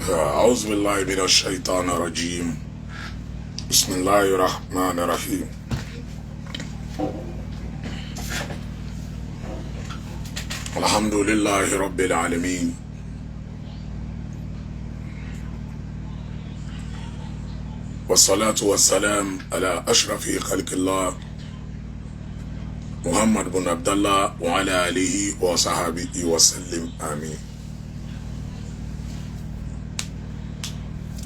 أعوذ بالله من الشيطان الرجيم بسم الله الرحمن الرحيم الحمد لله رب العالمين والصلاة والسلام على أشرف خلق الله محمد بن عبد الله وعلى آله وصحبه وسلم آمين.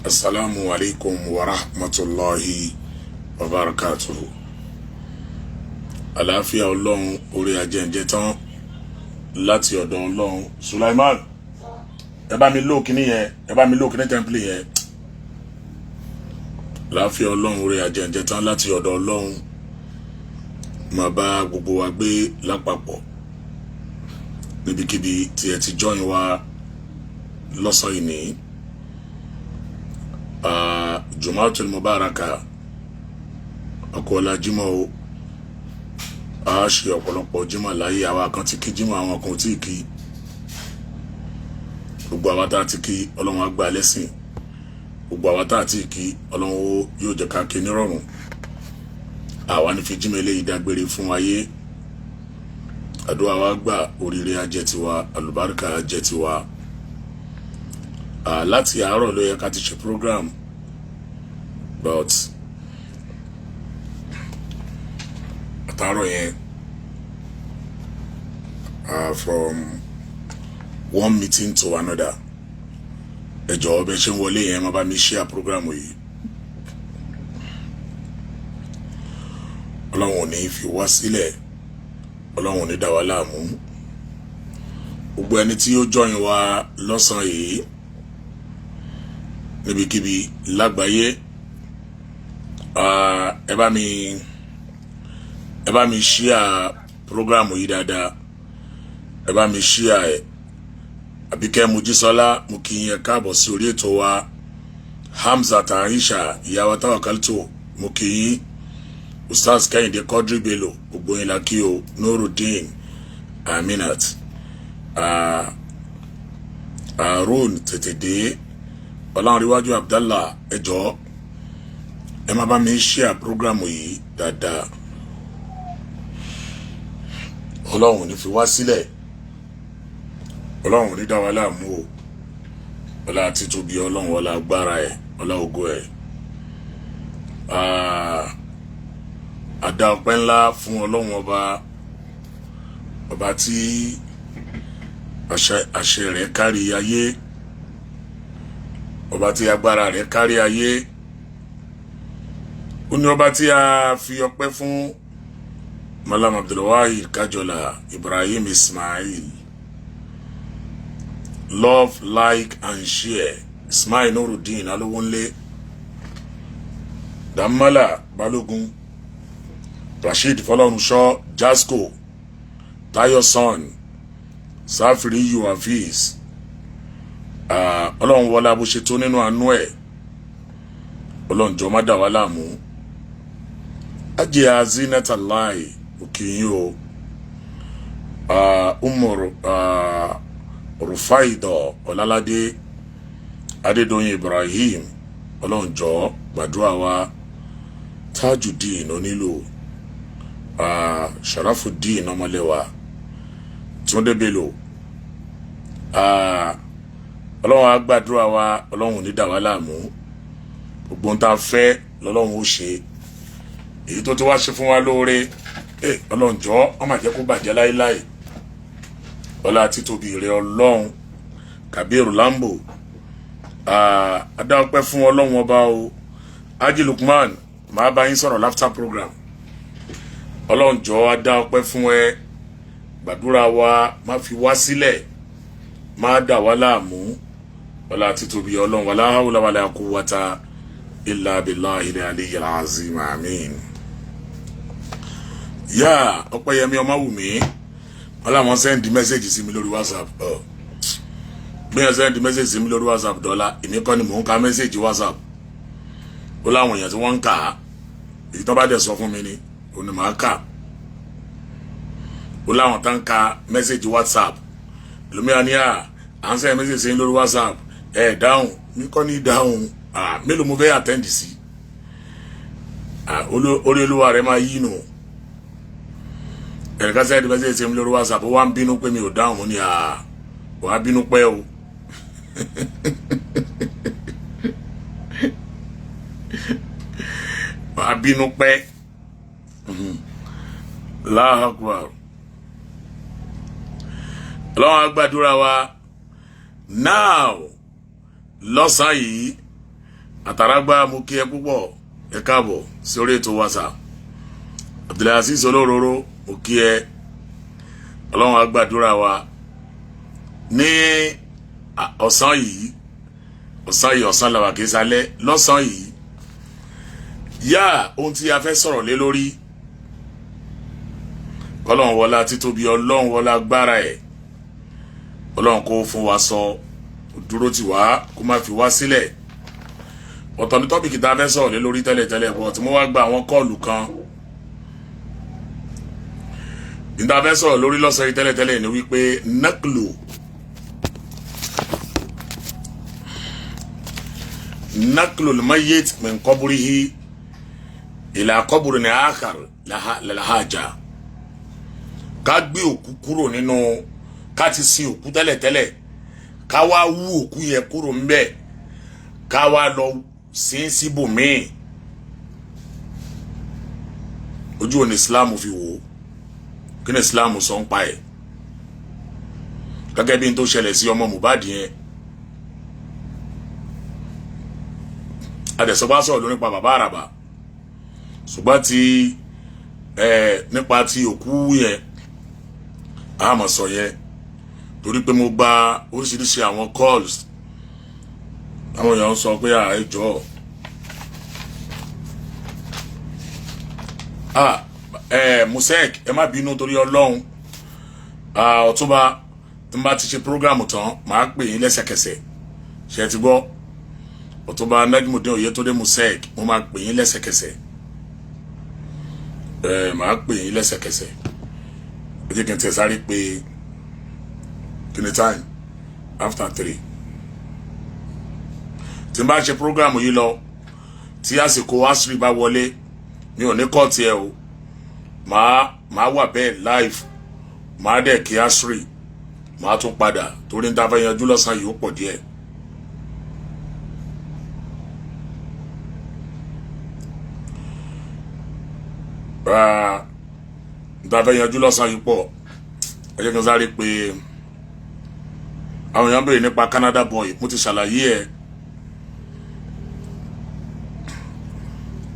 Assalamu alaikum wa rahmatullahi wa barakatuhu. Àlàáfíà Ọlọ́run orí ajẹ́njẹ́ tán láti ọ̀dọ̀ Ọlọ́run. Sulaiman, ẹ bá mi lò kíní yẹn, ẹ bá mi lò kíní temple yẹn. Àlàáfíà Ọlọ́run orí ajẹ́njẹ́ tán láti ọ̀dọ̀ Ọlọ́run. Máa bá gbogbo wa gbé lápapọ̀. Níbikíbi tí ẹ ti join wa lọ́sàn yìí ní. Jumatul Mubaraka akola jimo o a ṣe ọ̀pọ̀lọpọ̀ jimo láyé àwa kan tí kí jimo àwọn kan tí kí gbogbo àwa tá tí kí Ọlọ́run á gbà lẹ́sìn gbogbo àwa tá tí kí Ọlọ́run yóò jẹ́ ká kí ní rọ̀rùn àwa ní fi jimo eléyìí dágbére fún ayé àdúà wa gbà oríire á jẹ́ tiwa àlùbáríkà á jẹ́ tiwa láti àárọ̀ ló yẹ ká ti ṣe program but àtàárọ̀ yẹn from one meeting to another ẹ jọ̀ọ́ bẹ́ ṣe ń wọlé yẹn má bá mi share program yìí Ọlọ́run ò ní fi wá sílẹ̀ Ọlọ́run ò ní dá wa láàmú gbogbo ẹni tí ó join wa lọ́sàn yìí níbikíbi lágbàáyé ẹ bá mi share program yìí dáadáa ẹ bá mi share ẹ Àbíkẹ́ Mojísọ́lá mo kí yín káàbọ̀ sí orí ètò wa Hamzat Aisha ìyàwó Tawakalto mo kí yín Ustaz Kẹ́hìndé Quadri Bello gbogbo yín la kí o Nurudeen Aminat Aaron tètè dé Olanrewanju Abdallah ẹ jọ̀ọ́ ẹ má bá mi share program yìí dáadáa Ọlọ́run ní fi wá sílẹ̀ Ọlọ́run ní dá wa láàmú o ọlá títóbi Ọlọ́run ọlá agbára ẹ̀ ọlá ògo ẹ̀ àdá ọpẹ́ ńlá fún Ọlọ́run ọba tí àṣẹ rẹ̀ kárí ayé ọba tí agbára rẹ̀ kárí ayé ó ní ọba tí a fi ọpẹ́ fún Malam Abdulwahid Kajola Ibrahim Ismail love like and share Ismail Nurudeen Alowonle Damala Balogun Rashid Fọlọ́runṣọ́ Jasco Tayo Son Safiri yu Hafiz Ọlọ́run wọlá bó ṣe tó nínú àánú ẹ̀ Ọlọ́run jọ̀ọ́ má dá wa láàmú Ajé Zinatallahi òkìyìn o Rufaido Ọláládé Adédọ́yìn Ibrahim Ọlọ́run jọ̀ọ́ gbàdúrà wa Tajudeen onílò Sharafuddin ọmọlẹ́wà Túndé Bello Ọlọ́run á gbàdúrà wa Ọlọ́run ní dá wa láàmú gbogbo ń tá fẹ́ lọ́lọ́run ó ṣe èyí tó ti wá ṣe fún wa lóore Ọlọ́run jọ̀ọ́ ó má jẹ́ kó bàjẹ́ láíláí ọlá títóbi rẹ̀ Ọlọ́run Kabiru Lambo adá ọpẹ́ fún Ọlọ́run ọba o Haji Lukman máa bá yín sọ̀rọ̀ laughter program Ọlọ́run jọ̀ọ́ adá ọpẹ́ fún ẹ gbàdúrà wa má fi wá sílẹ̀ má dá wa láàmú ọlá títóbi Ọlọ́run wala hawla wala quwwata illa billahi al-aliyyil azim amin. Ya Ọpẹ́yẹmí Ọmọwùmí ọlá wọn send message sí mi lórí WhatsApp bí ẹ send message sí mi lórí WhatsApp dọ́là èmi kọ́ ni mò ń ka message WhatsApp ó láwọn èèyàn tí wọ́n ń kà á èyí tó bá dẹ̀ sọ fún mi ni ó ní màá kà ó láwọn tán ka message WhatsApp lómìnira ní à ń send message sí lórí WhatsApp dáhùn mi kọ́ ní dáhùn mélòó mo fẹ́ attend sí orí olúwa rẹ̀ máa yí nù ẹ̀ka sẹ́yìn tí bá ṣe mi lórí WhatsApp wá ń bínú pé mi ò dáhùn mo ní wàá bínú pẹ́ o wàá bínú pẹ́ Allahu Akbar Ọlọ́run á gbàdúrà wa now lọ́sàn yìí àtàràgbà mo kí ẹ púpọ̀ ẹ káàbọ̀ sórí ètò WhatsApp Abdulaziz olóróró mo kí ẹ Ọlọ́run á gbàdúrà wa ní ọ̀sán yìí ọ̀sán làwà kìí sálẹ̀ lọ́sàn yìí yá ohun tí a fẹ́ sọ̀rọ̀ lé lórí Ọlọ́run wọlá títóbi Ọlọ́run wọlá agbára ẹ̀ Ọlọ́run kó fún wa sọ dúró tì wá kó má fi wá sílẹ̀ ọ̀tọ̀ ní tọ́pìkì tá a fẹ́ sọ̀rọ̀ lé lórí tẹ́lẹ̀tẹ́lẹ̀ bọ̀ tí mo wá gba àwọn kọ́ọ̀lù kan nígbà fẹ́ sọ̀rọ̀ lórí lọ́sọ̀ yìí tẹ́lẹ̀tẹ́lẹ̀ ni wípé naklu al-mayyit min qabrihi ila qabrin akhar lahaja ká gbé òkú kúrò nínú ká ti sin òkú tẹ́lẹ̀tẹ́lẹ̀ ká wá wú òkú yẹn kúrò ńbẹ̀ ká wá lọ sin síbòmíì ojú òní Islam fi wò kí ni Islam sọ ń pa ẹ̀ gẹ́gẹ́ bí n tó ṣẹlẹ̀ sí ọmọ Mohbad yẹn adẹ̀sọ́gbà sọ̀rọ̀ lórí nípa bàbá àràbà ṣùgbọ́n ti nípa ti òkú yẹn àmọ̀ sọ yẹn torí pé mo gba oríṣiríṣi àwọn calls àwọn èèyàn sọ pé àìjọ Sheikh ẹ má bínú torí Ọlọ́run Ọ̀túnba tí n bá ti ṣe program tán màá pè yín lẹ́sẹ̀kẹsẹ̀ ṣe ti gbọ́ Ọ̀túnba Najmudeen Oyètúndé Sheikh mo máa pè yín lẹ́sẹ̀kẹsẹ̀ màá pè yín lẹ́sẹ̀kẹsẹ̀ ẹ jẹ́ kí n tẹ̀ sáré pé kini time after 3 tí n bá ṣe program yìí lọ tí àsìkò Asiri bá wọlé mi ò ní kọ́ tiẹ̀ o màá wà bẹ́ẹ̀ live màá dẹ̀ kí Asiri màá tún padà torí n ta fẹ́ yanjú lọ́sàn yìí ó pọ̀ díẹ̀ n ta fẹ́ yanjú lọ́sàn yìí pọ̀ ẹ jẹ́ kí n sáré pé àwọn èèyàn béèrè nípa Canada boy mo ti ṣàlàyé ẹ̀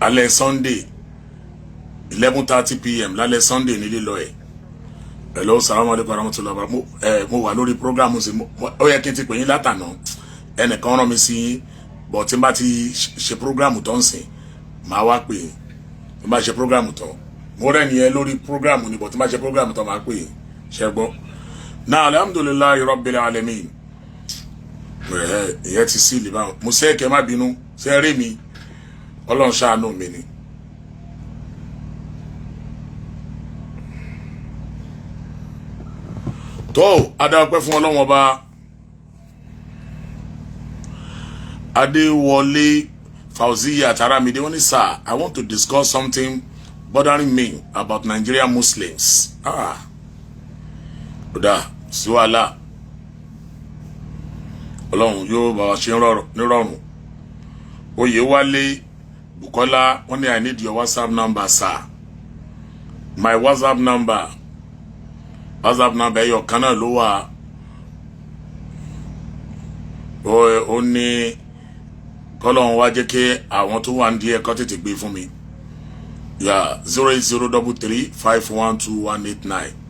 alẹ́ Sunday 11:30 PM lálẹ́ Sunday ní lílọ ẹ̀ hello salamu alaikum warahmatullahi wabarakatuh mo wà lórí program sí ó yẹ kí n ti pè yín látànà ẹnìkan rán mi sí bọ̀ tí n bá ti ṣe program tó ń sìn máa wá pè yín tí n bá ṣe program tó mo rẹ̀ nìyẹn lórí program ni bọ̀ tí n bá ṣe program tó máa pè yín ṣẹ́gbọ́n náà alhamdulillahi rabbil alamin ìyẹn ti sí ìlú mo Sheikh ẹ má bínú ṣe rí mi Ọlọ́run ṣàánú mi ni tó adáwọ̀pẹ́ fún Ọlọ́run ọba Adéwọlé Fauziya Taramide wọ́n ní sir I want to discuss something bothering me about Nigerian Muslims kódà sí wàhálà Ọlọ́run yóò bá wa ṣe nírọ̀rùn Oyèwálé Bukola wọ́n ní I need your WhatsApp number sir my WhatsApp number ẹyọ kan náà ló wà ó ní kọ́lọ́run wá jẹ́ kí àwọn tó wà ní díẹ̀ kọ́ tètè gbé fún mi 08033512189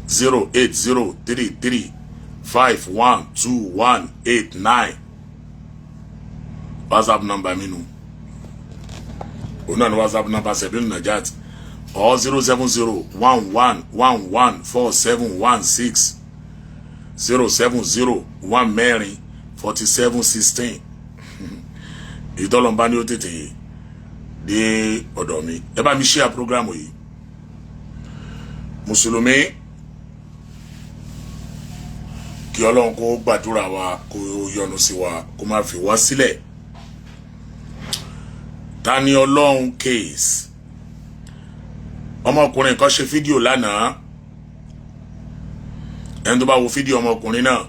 08033512189 WhatsApp number mi nù òun náà ní WhatsApp number Sebil Najat or 07011114716 070144716 ìtọ́lọ́mbá ní ó tètè dé ọ̀dọ̀ mi ẹ bá mi share program yìí mùsùlùmí kí Ọlọ́run kó gbàdúrà wa kó yọ́nú sí wa kó má fi wá sílẹ̀. Tani Olohun case ọmọkùnrin kan ṣe fídíò lánàá, ẹni tó bá wo fídíò ọmọkùnrin náà,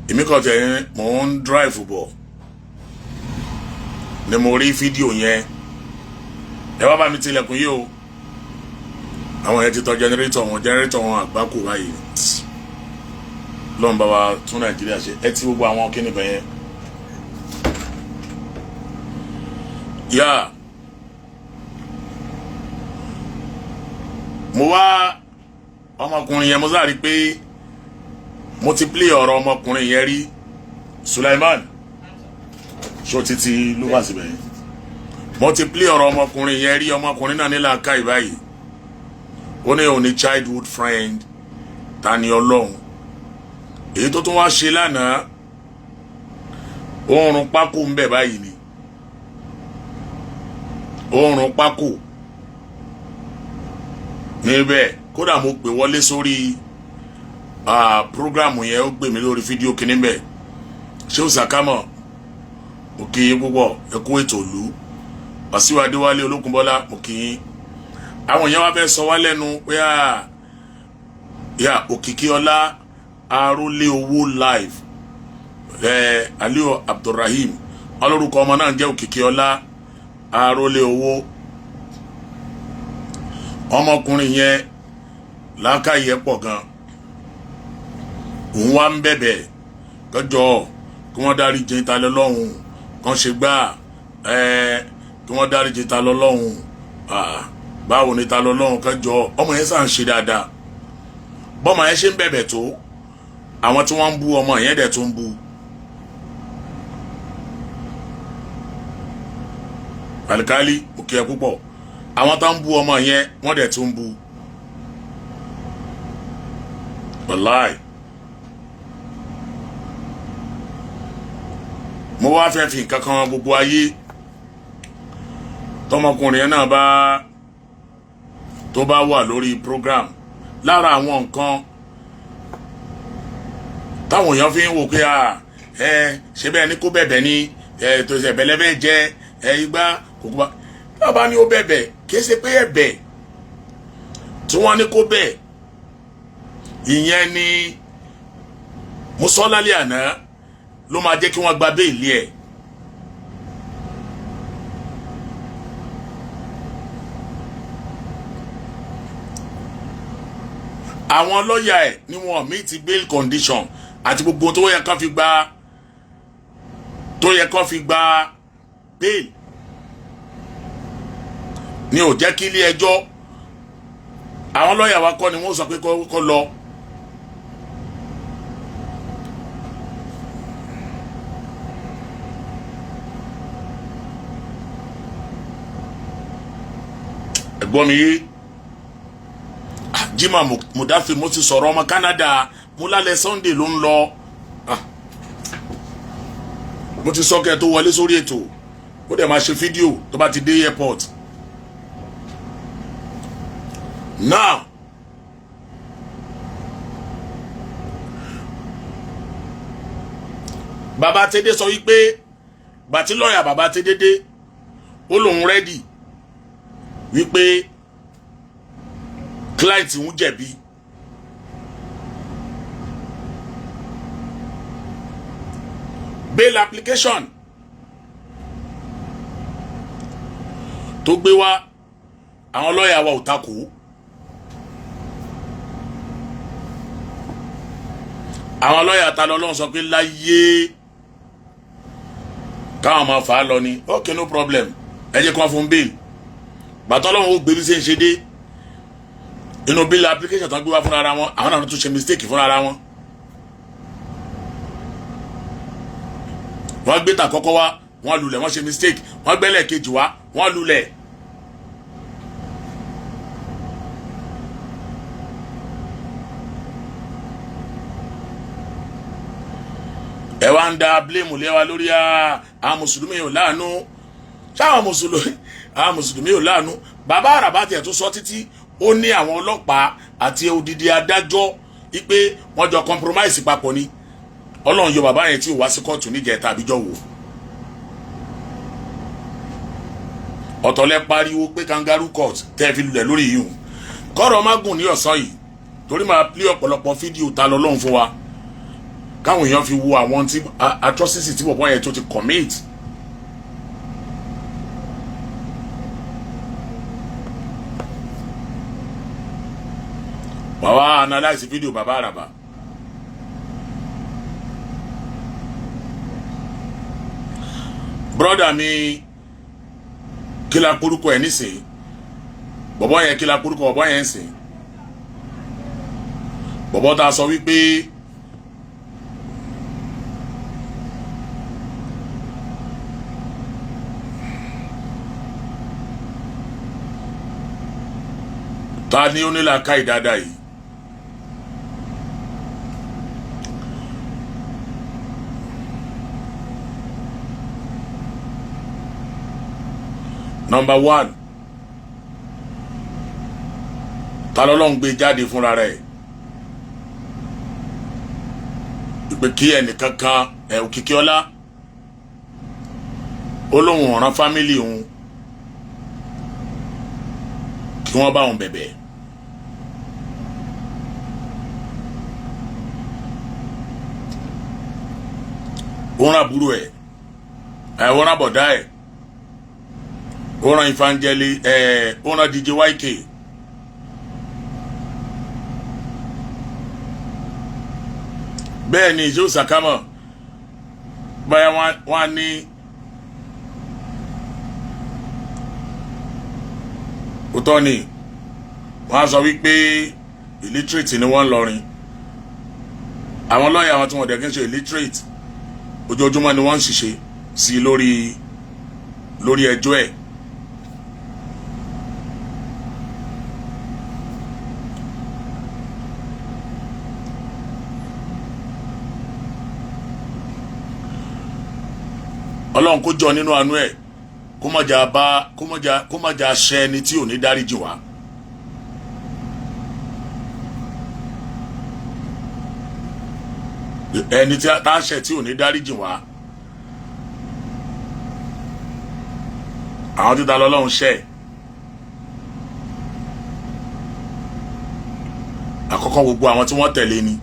èmi kàn tẹ̀ mò ń drive bọ̀ ni mo rí fídíò yẹn. Ẹ wá bá mi tilẹ̀kùn yìí o, àwọn yẹn ti tọ jẹnẹrétọ̀ wọn àgbákò báyìí. Lọ́n bá wa tún Nàìjíríà ṣe, ẹ ti gbogbo àwọn kíni bẹ̀yẹn. yá mo wá ọmọkùnrin yẹn, mo sáré pé mo ti play ọ̀rọ̀ ọmọkùnrin yẹn rí. Sulaiman ṣó títí ló wá síbẹ̀ yẹn. Mo ti play ọ̀rọ̀ ọmọkùnrin yẹn rí. Ọmọkùnrin náà ní làákàyè báyìí, ó ní òun ní childhood friend Tani Olohun. Èyí tó tún wá ṣe lánàá, oorun pákó ń bẹ báyìí ni, oorun pákó níbẹ̀. Kódà mo pè wọlé sórí programu yẹn, ó gbé mi lórí fídíò kìíní bẹ̀. ṣé ó sàkámọ̀ mo kí yín púpọ̀, ẹ kú ètò ìlú. Wàsíù Adéwálé Olókùnbọ́lá mo kí yín. Àwọn èèyàn wá fẹ́ sọ wá lẹ́nu pé òkìkí ọlá arólé owó live, Aliyu Abdulrahim ọlọ́rùkọ ọmọ náà jẹ́ òkìkí ọlá arólé owó. Ọmọkùnrin yẹn làákàyè pọ̀ gan, òun wá ń bẹ̀bẹ̀ kọjọ́ kí wọ́n dárí jìn ta lọ́lọ́hun, kan ṣe gbá kí wọ́n dárí jìn ta lọ́lọ́hun. Báwo ni ta lọ́lọ́hun kọjọ́. Ọmọ yẹn sàn ṣe dáadáa. Bọ́mọ yẹn ṣe ń bẹ̀bẹ̀ tó, àwọn tí wọ́n ń bú ọmọ yẹn dẹ̀ tó ń bú. Alikali mo kí ẹ púpọ̀, àwọn tó ń bú ọmọ yẹn wọ́n dẹ̀ tó ń bú. Wallahi mo wá fẹ́ fi nǹkan kan gbogbo ayé. Tọmọkùnrin náà tó bá wà lórí program, lára àwọn nǹkan táwọn èèyàn fi ń wò pé ṣe bẹ́ẹ̀ ni kó bẹ̀bẹ̀ ni tó ṣe bẹ̀lẹ́bẹ̀ jẹ́ igbá kòkó bá lábá ní ó bẹ̀bẹ̀, kìí ṣe pé ẹ̀bẹ̀ tí wọ́n ní kó bẹ̀. Ìyẹn ni mo sọ lálẹ́ àná ló máa jẹ́ kí wọ́n gba béèlì ẹ̀. Àwọn lọ́ọ̀yà ẹ̀ ni wọ́n meet bail condition àti gbogbo tó yẹ kán fi gba bail ni ò jẹ́ kí ilé ẹjọ́, àwọn lọ́ọ̀yà wa kọ́ ni wọ́n sọ pé kó lọ. Ẹ̀gbọ́n mi yé Jimá Mudafi mo ti sọ̀rọ̀ ọmọ Canada, mo lálẹ́ Sunday ló ń lọ. Mo ti sọ kẹ́ tó wọlé sórí ètò, ó dẹ̀ máa ṣe fídíò tó bá ti dé airport. Now Bàbá Tẹ́dé sọ wípé bàtí lọ́ọ̀yà Bàbá Tẹ́dé dé, ó lòun rẹ́dì wípé client ń jẹ̀bi. Bail application tó gbé wá, àwọn lọ́ọ̀yà wa ò takò. Àwọn lọ́ọ̀yà ta lọ́lọ́run sọ pé láyé káwọn máa fà á lọ ni. Okay, no problem, ẹ jẹ́ kí wọ́n fún bail. Bàtọ́ lọ́wọ́ ó gbé bí ṣe ń ṣe dé inú bail application tó gbé wá fúnra ara wọn, àwọn náà tún ṣe mistake fúnra ara wọn. Wọ́n gbé ta kọ́kọ́ wá, wọ́n lulẹ̀, wọ́n ṣe mistake. Wọ́n gbẹ́lẹ̀ kejì wá, wọ́n lulẹ̀. Ẹ wá ń da blame lé wa lórí àwọn mùsùlùmí ò láàánú. Ṣáwọn mùsùlùmí ò láàánú. Bàbá Àràbá tiẹ̀ tún sọ títí, ó ní àwọn ọlọ́pàá àti odidi adájọ́ ipe wọ́n jọ compromise papọ̀ ni Ọlọ́run yọ bàbá yẹn tí ò wá sí kóòtù níjẹta àbíjọ́ wò ọ̀tọ̀lẹ́ pariwo pé kangaroo court tẹ́ fi lulẹ̀ lórí yìí kọ́rọ̀ má gùn ní ọ̀sán yìí torí máa play ọ̀pọ̀lọpọ̀ fídíò ta lọ́lọ́run fún wa káwọn èèyàn fi wo àwọn tí atrocity tí bọ̀bọ̀ yẹn tó ti commit. Bàbá analyze fídíò bàbá àràbà brother mi kí la porúkọ ẹ̀ nísìnyí bọ̀bọ̀ yẹn kí la porúkọ bọ̀bọ̀ yẹn sìn bọ̀bọ̀ ta sọ wípé ta ni ó ní làákàyè dáadáa yìí number one ta lọ́lọ́run gbé jáde fúnra rẹ̀ ìpè kí ẹnìkan kan Òkìkí ọlá Olóhun ọ̀ràn fámílì òun kí wọ́n bá òun bẹ̀bẹ̀ òun àbúrò ẹ̀ òun àbọ̀dá ẹ̀ òun ìfàǹjẹ̀lì òun DJ YK bẹ́ẹ̀ ni ìjọ sàkámọ̀ báyà wọ́n ní òtọ́ ni wọ́n á sọ wípé illiterate ni wọ́n lọrin àwọn lọ́ọ̀yà àwọn tí wọ́n dẹ̀ kí n ṣe illiterate ojoojúmọ́ ni wọ́n ń ṣiṣẹ́ sí lórí ẹjọ́ ẹ̀ Ọlọ́run kó jọ nínú àánú ẹ̀ kó má jà ṣẹ ẹni tí ò ní dáríjì wá ẹni tí a ṣẹ tí ò ní dáríjì wá àwọn títa lọ́lọ́run ṣẹ àkọ́kọ́ gbogbo àwọn tí wọ́n tẹ̀lé ni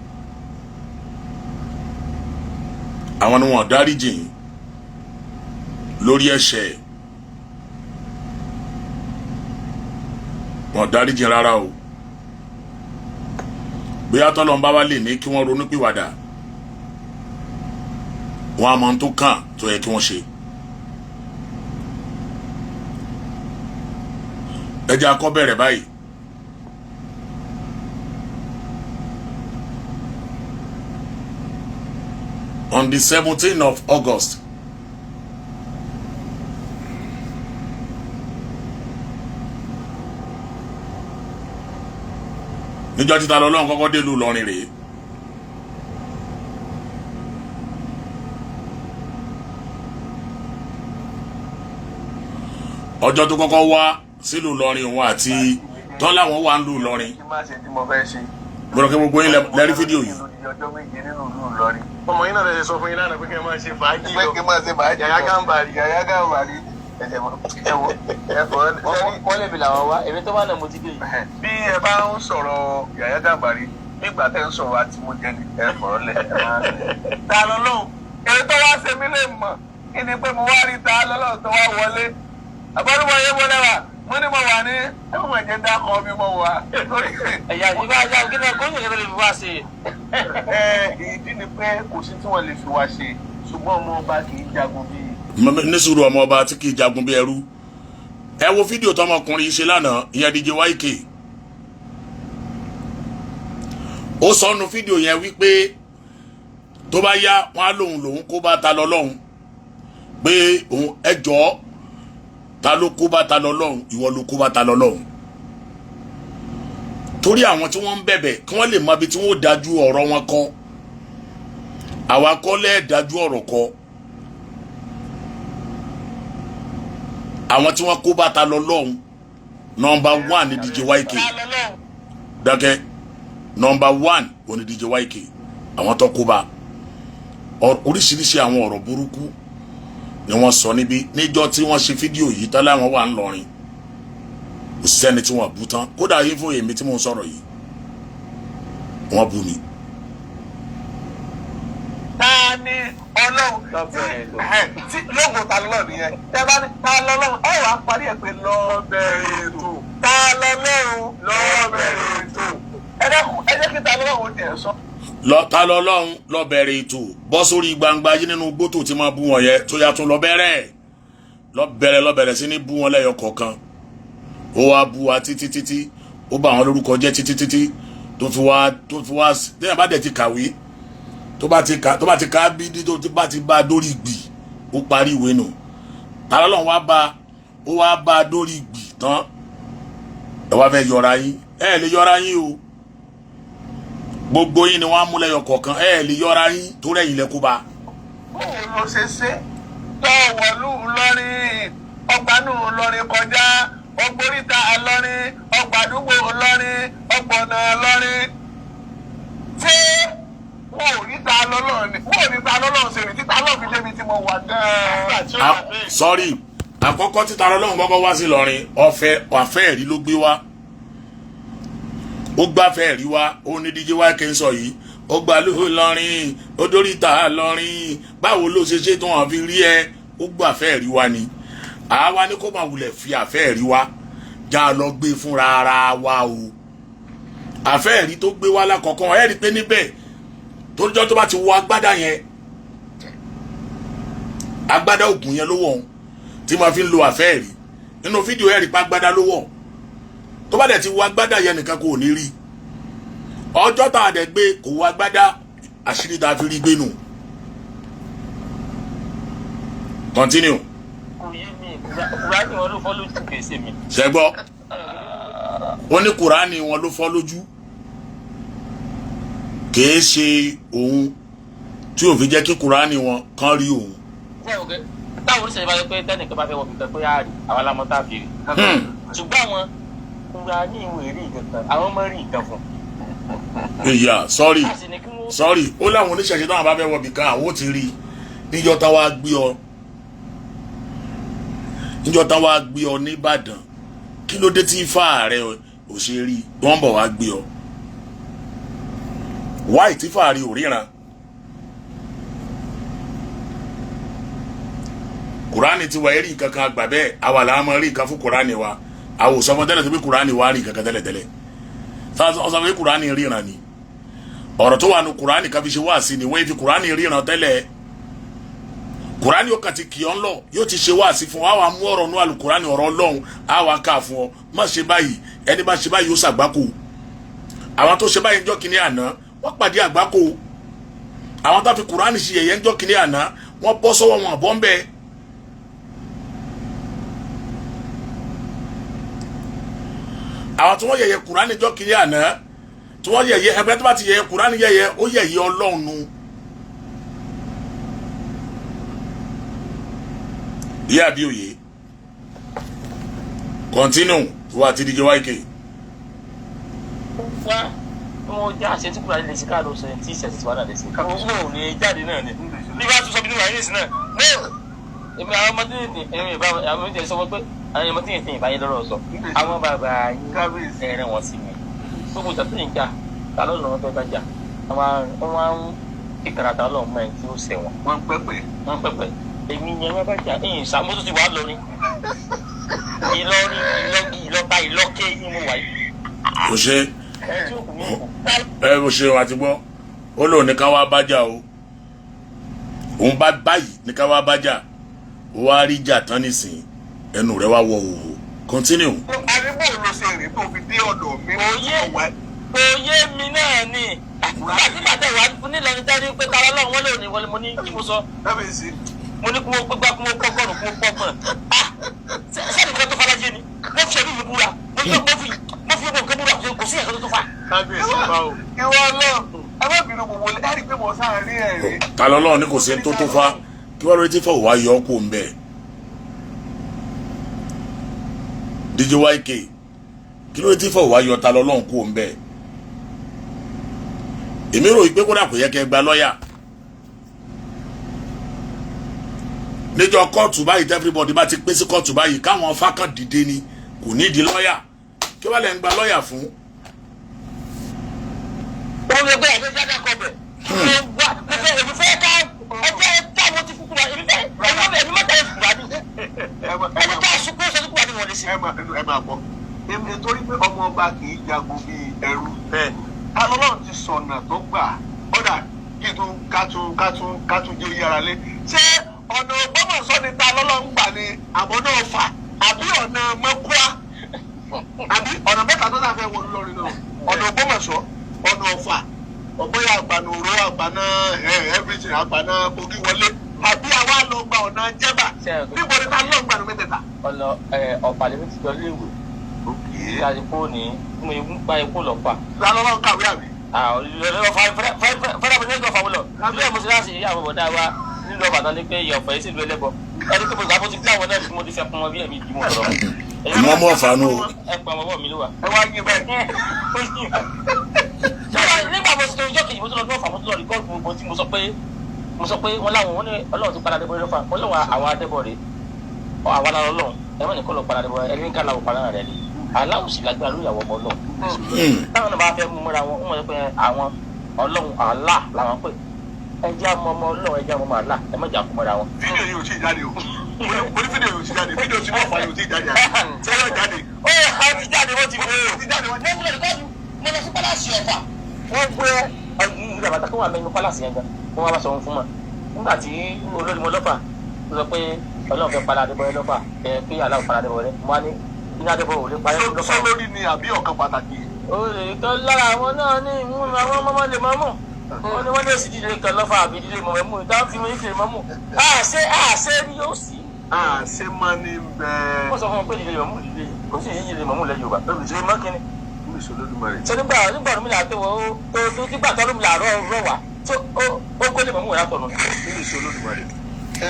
àwọn ni wọ́n dáríjì yìí lórí ẹ̀ṣẹ̀ wọ́n dáríjì rárá o bóyá tọ́lọ́run bá wá lè ní kí wọ́n ronú pìwàdà wọ́n á mọ ohun tó kàn tó yẹ kí wọ́n ṣe ẹ jẹ́ a kọ́ bẹ̀rẹ̀ báyìí on the 17th of August níjọ́ títa lọ́lọ́run kọ́kọ́ dé ìlú Ìlọrin rèé ọjọ́ tó kọ́kọ́ wá sílùú Ìlọrin òun àti tán láwọn wà ń lù Ìlọrin mo rò pé gbogbo yín lẹ́rí fídíò yìí. ọmọ yín náà lè sọ fún yín lánàá pé kí ẹ máa ṣe fàájì lọ yàyà gàmbàrí wọ́n lè bi làwọn wá èmi tó bá nà mo ti dé yìí. bí ẹ bá ń sọ̀rọ̀ yàyà gàmbàrí nígbà tẹ́ ń sọ̀rọ̀ àti mo jẹ ní ẹ fọ̀rọ̀ lẹ̀. ta lọ́lọ́run èyí tó wá ṣe mí lè mọ̀ kí ni pé mo wá rí ta lọ́lọ́run tó wá wọlé àbọ̀dúnmọ̀ yé mo lẹ́wà mo ní mo wà ní ẹ̀fọ́ ẹ̀jẹ̀ dákọ̀ mi mo wà. ẹ̀yà ìgbà ajá kí ni kóńtò kí ló lè fi wá ṣe. ìdí ni pé kò sí tí wọ́n lè fi wá ṣe ṣùgbọ́n ọmọ ọba kì í jagun bíi. ní sùúrù ọmọ ọba tí kì í jagun bí ẹrú ẹ wo fídíò tọmọkùnrin yìí ṣe lánàá ìyẹn DJ YK ó sọnù fídíò yẹn wípé tó bá yá wọn á lòun kó bá ta lọ́lọ́run pé òun ẹjọ́ ta ló kó bá ta lọ́lọ́run ìwọ ló kó bá ta lọ́lọ́run torí àwọn tí wọ́n ń bẹ̀bẹ̀ kí wọ́n lè mọ ibi tí wọ́n dájú ọ̀rọ̀ wọn kọ àwa kọ́ lẹ́ẹ̀ dájú ọ̀rọ̀ kọ àwọn tí wọ́n kó bàtà lọ lọ́hùn nọmba 1 ní DJ YK dákẹ́ Number 1 òní DJ YK àwọn tó kó bá oríṣiríṣi àwọn ọ̀rọ̀ burúkú ni wọ́n sọ níbi níjọ́ tí wọ́n ṣe fídíò yìí tán láwọn wà ń lọrin kò sẹ́ni tí wọ́n bú tán kódà yín fún èmi tí mò ń sọ̀rọ̀ yìí wọ́n bú mi. ta ni Ọlọ́run tí lóògùn ta lọ́lọ́run yẹn tẹ́ bá ní ta lọ́lọ́run ẹ wàá parí ẹ̀ pé lọ́ọ́ bẹ̀rẹ̀ ètò ta lọ́lọ́run lọ́ọ́ bẹ̀rẹ̀ ètò ẹ jẹ́ kí ta lọ́lọ́run tiẹ̀ sọ. Ta lọ́lọ́run lọ bẹ̀rẹ̀ ètò bọ́ sórí gbangba yìí nínú gbótò tí máa bú wọn yẹn tó yà tún lọ bẹ̀rẹ̀ sí ní bú wọn lẹ́yọ kọ̀ọ̀kan ó wá bú wa títí ó bá àwọn lórúkọ jẹ́ títí tó fi wá téèyàn bá dẹ̀ ti kàwé tó bá ti ka bídí tó bá ti bá dórí gbì ó parí ìwé nù ta lọ́lọ́run wá bá dórí gbì tán ẹ wá fẹ́ yọra yín ẹ lè yọra yín o gbogbo yín ni wọ́n á mú lẹ́yọ kọ̀ọ̀kan ẹ lè yọra yín tó rẹ̀yìn lẹ́kú bá. bóun ló ṣe ṣe tó wọ̀lú Ìlọrin ọgbàánú Ìlọrin kọjá ọgbóríta Ìlọrin ọgbàdúgbò Ìlọrin ọgbọ̀nà Ìlọrin tí wọn ò ní ta lọ́lọ́run ṣe rí títa lọ́ọ̀ fi débi tí mo wà gan-an. Sorry àkọ́kọ́ títa lọ́lọ́run kọ́kọ́ wá sí Ìlọrin ọ̀fẹ́ ẹ̀rí ló gbé wá ó gbáfẹ́ rí wá ó ní DJ YK ń sọ yìí ó gba lóhùn lọ́rin ó dórí ta lọ́rin báwo ló ṣe tó hàn fi rí ẹ ó gbáfẹ́ rí wá ni àwa ní kó máa wulẹ̀ fi àfẹ́ rí wá já lọ gbé fúnra ara wa o àfẹ́ rí tó gbé wá lákọ̀ọ́kọ́ ẹ rí pé níbẹ̀ tó jọ́ tó bá ti wọ agbádá yẹn agbádá ògùn yẹn ló wọ̀ tí máa fi ń lo àfẹ́ rí nínú fídíò ẹ rí pé agbádá ló wọ̀ tó bá dẹ̀ ti wọ agbádá yẹn nìkan kò ní rí ọjọ́ tá a dẹ̀ gbé kò wọ agbádá àṣírí tá a fi rí gbé nù. Continue. Kùránì wọn ló fọ́ lójú kèsè mi. Ṣẹ́gbọ́ ó ní Kùránì wọn ló fọ́ lójú kìí ṣe òun tí ò fi jẹ́ kí Kùránì wọn kán rí òun. Táwọn oníṣẹ́ ìbára pé tẹ́nìkan bá fẹ́ wọ bìkan pé á rí àwọn alámọ́tà fi rí. Ṣùgbọ́n àwọn Kùránì ìwé rí nǹkan àwọn ọmọ rí nǹkan fún. Ìyá sorry ó láwọn oníṣẹ̀ṣe táwọn bá fẹ́ wọ bìkan àwọn ò ti rí níjọ́ táwa gbé ọ ní Ìbàdàn kí ló dé tí Ifá rẹ ò ṣe rí wọ́n bọ̀ wá gbé ọ wáì tí Ifá rí ò ríran Kùránì ti wà rí kankan àgbà bẹ́ẹ̀ àwa làá máa rí nǹkan fún Kùránì wa àwọn òsọmọ tẹ́lẹ̀ tó bí Kùránì wa rí kankan tẹ́lẹ̀ ọsọ pé Kùránì ríran ni ọ̀rọ̀ tó wà ní Kùránì kan fi ṣe wáàsí ni wọ́n fi Kùránì ríran tẹ́lẹ̀ Kùránì yóò kàn ti kì ọ́ ń lọ yóò ti ṣe wáàsí fún wa wà mú ọ̀rọ̀ nú àlùkùránì ọ̀rọ̀ Ọlọ́run á wà ká fún ọ má ṣe báyìí ẹni bá ṣe báyìí ó ṣàgbákò àwọn tó ṣe báyìí ńjọ́ kìíní àná wọ́n pàdé àgbákò àwọn tó fi Kùránì ṣe yẹ̀yẹ́ ńjọ́ kìíní àná wọ́n bọ́ sọ́wọ́ wọn àbọ̀ ń bẹ́ẹ̀. àwọn tí wọ́n yẹ̀yẹ́ Kùránì ńjọ́ kìíní àná tí wọ́n yẹ̀yẹ́ ẹgbẹ́ tó bá ti yẹ̀yẹ́ Kùránì yẹ̀yẹ́ ó yẹ̀yẹ́ Ọlọ́run nu. ìyá bí òye continue wà tí DJ YK. wá wọn jẹ́ àṣẹ tí Kùránì lè ṣe káàdó ṣe tí ìṣẹ̀sì wà láti ṣe káàdó wọn ò ní jáde náà ni bí wàá tún sọ bí nínú àyè nìsín náà èmi àwọn ọmọdé èmi ìbá àwọn ọmọdé sọ pé àwọn ọmọdé yẹn ti yìnbá yín lọ́rọ̀ sọ àwọn bàbá yín ẹ̀rẹ̀ wọn sí mi gbogbo ìjà tó yìn jà ta ló lọ́wọ́ tó bá jà wọ́n máa ń kíkàràtà ọlọ́run mọ́ ẹ̀ tí ó ṣẹ̀ wọ́n. wọ́n pẹ́pẹ́. èmi yẹn wọ́n bá jà ẹ̀yìn ìṣàmójú ti wà lọ́rin ìlọ́ta ìlọ́kẹ́ yín mo wà yìí. kò ṣe ẹ kò ṣe wọn àti gbọ́ ó lóun ní ká wá bájà o òun bá báyìí ní ká wá bájà ó wá rí jà tán nísìnyí ẹnu rẹ wá wọ òwò continue. àdébò ló ṣe rìn tó fi dé ọ̀dọ̀ mi. òye mi náà ni nígbà tí wàá nílẹ̀ dárí pé tara lọ́run wọ́n lè ní wọlé mo ní kí mo sọ mo ní kí mo gbégbá kí mo kọ́kọ́rùn kí mo pọ́gbọ̀n sẹ́ni kan tó fara jẹ́ ni mo fi ẹ̀mí mi búra mo fi ọgbọ̀n kan búra kò sí ẹ̀ka tó fa. kábíyèsí bá o. ìwọ náà arábìnrin gbogbo ẹ rí i pé mo sáà rí ẹ̀rí. ta lọ́lọ́run ní kò sí tó fa kí wọ́n lórí tí fọwọ́ wá yọ ọ́ kó ń bẹ̀. DJ YK kí ló dé tí fọwọ́ wá yọ ta lọ́lọ́run kó ń bẹ̀. èmi rò pé kódà kò yẹ kẹ́ gba lọ́ọ̀yà níjọ́ kóòtù báyìí everybody bá ti pín sí kóòtù báyìí káwọn fákàn dìde ni kò ní di lọ́ọ̀yà kí wọ́n lè ń gba lọ́ọ̀yà fún. wọ́n lè gbé ẹgbẹ́ jáde kọ́bẹ̀ èmi fẹ́ ká ẹgbẹ́ táwọn ti kúkú wa èmi fẹ́ èmi má tẹ̀lé kúkú wa ní ẹni tá a sunkún sọ kúkú wa ní wọn lè ṣe. ẹ máa bọ̀ nítorí pé ọmọ ọba kì í jagun bíi ẹrú bẹ́ẹ̀ alọ́lọ́run ti sọ̀nà tó gbà ọ̀dà kí tún ká tún jẹ́ yára lé ṣé ọ̀nà Ògbómọ̀ṣọ́ ni ta lọ́lọ́run gbà ní àbọ̀ náà fà àbí ọ̀nà mọ́kúá àbí ọ̀nà mẹ́ta tó sáfẹ́ wọ lórí náà ọ̀nà Ògbómọ̀ṣọ́ ọ̀nà ọ̀fà ọ̀bọ̀yà àgbàna òró àgbàna everything àgbàna kogi wọlé àbí àwa lọ gba ọ̀nà jẹ́bà níbo ni ta lọ́ọ̀ gbàna mẹ́tẹ̀ẹ̀ta. ọ̀nà ọ̀pàlẹ́ mi ti jọ léèwé ìyáàdì fóònù mo yẹ ń pa epo lọ pa. lálọ́lọ́ kàwé àbí. fẹ́rẹ́ mi ní ìgbà fáwọn lọ ilé ìmọ̀síláṣí ìyàwó bọ̀dá wa nílò Ìbàdàn ní pé ìyọ̀fẹ́ yìí sì lu ẹlẹ́bọ ẹni tó bọ̀dá fún ti gbé àwọn náà tí mo ti fẹ́ fún wọn bí ẹ̀mí ìdí mo lọ. ìmọ̀ mọ̀ fanu. ẹ pa ọmọ mi ló wà. ẹ wá yín bẹ́ẹ̀. nígbà mo ti tó ijọ́ kejì mo tó lọ lọ́fà mo tó lọ rí gọ́ọ̀gù gbogbo tí mo sọ pé wọ́n láwọn wọn ní Ọlọ́run ti padà débọ̀ lọ́fà wọ́n lọ́wọ́ àwọn adébọ̀ rẹ̀ àwọn aláwọ̀ Ọlọ́run ẹ má ní kó lọ padà débọ̀ ẹni ká làwọn padà rẹ̀ ni aláwọ̀ sì lágbára lórí àwọn ọmọ Ọlọ́run táwọn náà bá fẹ́ mú múra wọn wọ́n mọ̀ pé àwọn Ọlọ́run àlá làwọn pè ẹ jẹ́ àmọ́ ọmọ Ọlọ́run ẹ jẹ́ àmọ́ ọmọ àlá ẹ má jà kú mọ́ra wọn. fídíò yìí ò tí ì jáde o mo ní fídíò yìí ò tí ì jáde fídíò tí wọ́n fà yìí ò tí ì jáde ṣé yóò jáde. ó yẹ ká ti jáde wọ́n ti gbé o. ti jáde wọ́n ti jáde mo lọ sí pálásì Ọ̀fà wọ́n gbé ìgbà bàtà kó wà mẹ́nu pálásì yẹn gan wọ́n wá bá sọ wọn fún wọn nígbà tí olórí mo lọ́fà sọ pé Ọlọ́run fẹ́ padà Adébọ̀rẹ́ lọ́fà pé aláwọ̀ padà Adébọ̀rẹ́ mo wá ní iná Adébọ̀rẹ́ ò lè parí lọ́fà. sọ lórí ni àbí ọ̀kan pàtàkì. olè tó lára àwọn náà ní ìmúra àwọn ọmọ lè máa mọ̀ wọ́n ní wọ́n lè sì dídé kan lọ́fà àbí dídé mọ̀mẹ́mú ìtàn fi mọ́ ìfẹ́ mọ́mú àṣẹ ni yóò sí. àṣẹ máa ní bẹ́ẹ̀. wọ́n sọ fún wọn pé dídé mọ̀mú dídé kò sí ìyíyí mọ̀mú lẹ́ Yorùbá dídé mọ́kínní. ṣé nígbà mi là tó tó nígbà tó lómi là rọ̀ wá tó ó kó lè mọ̀mú ìyàtọ̀ nù.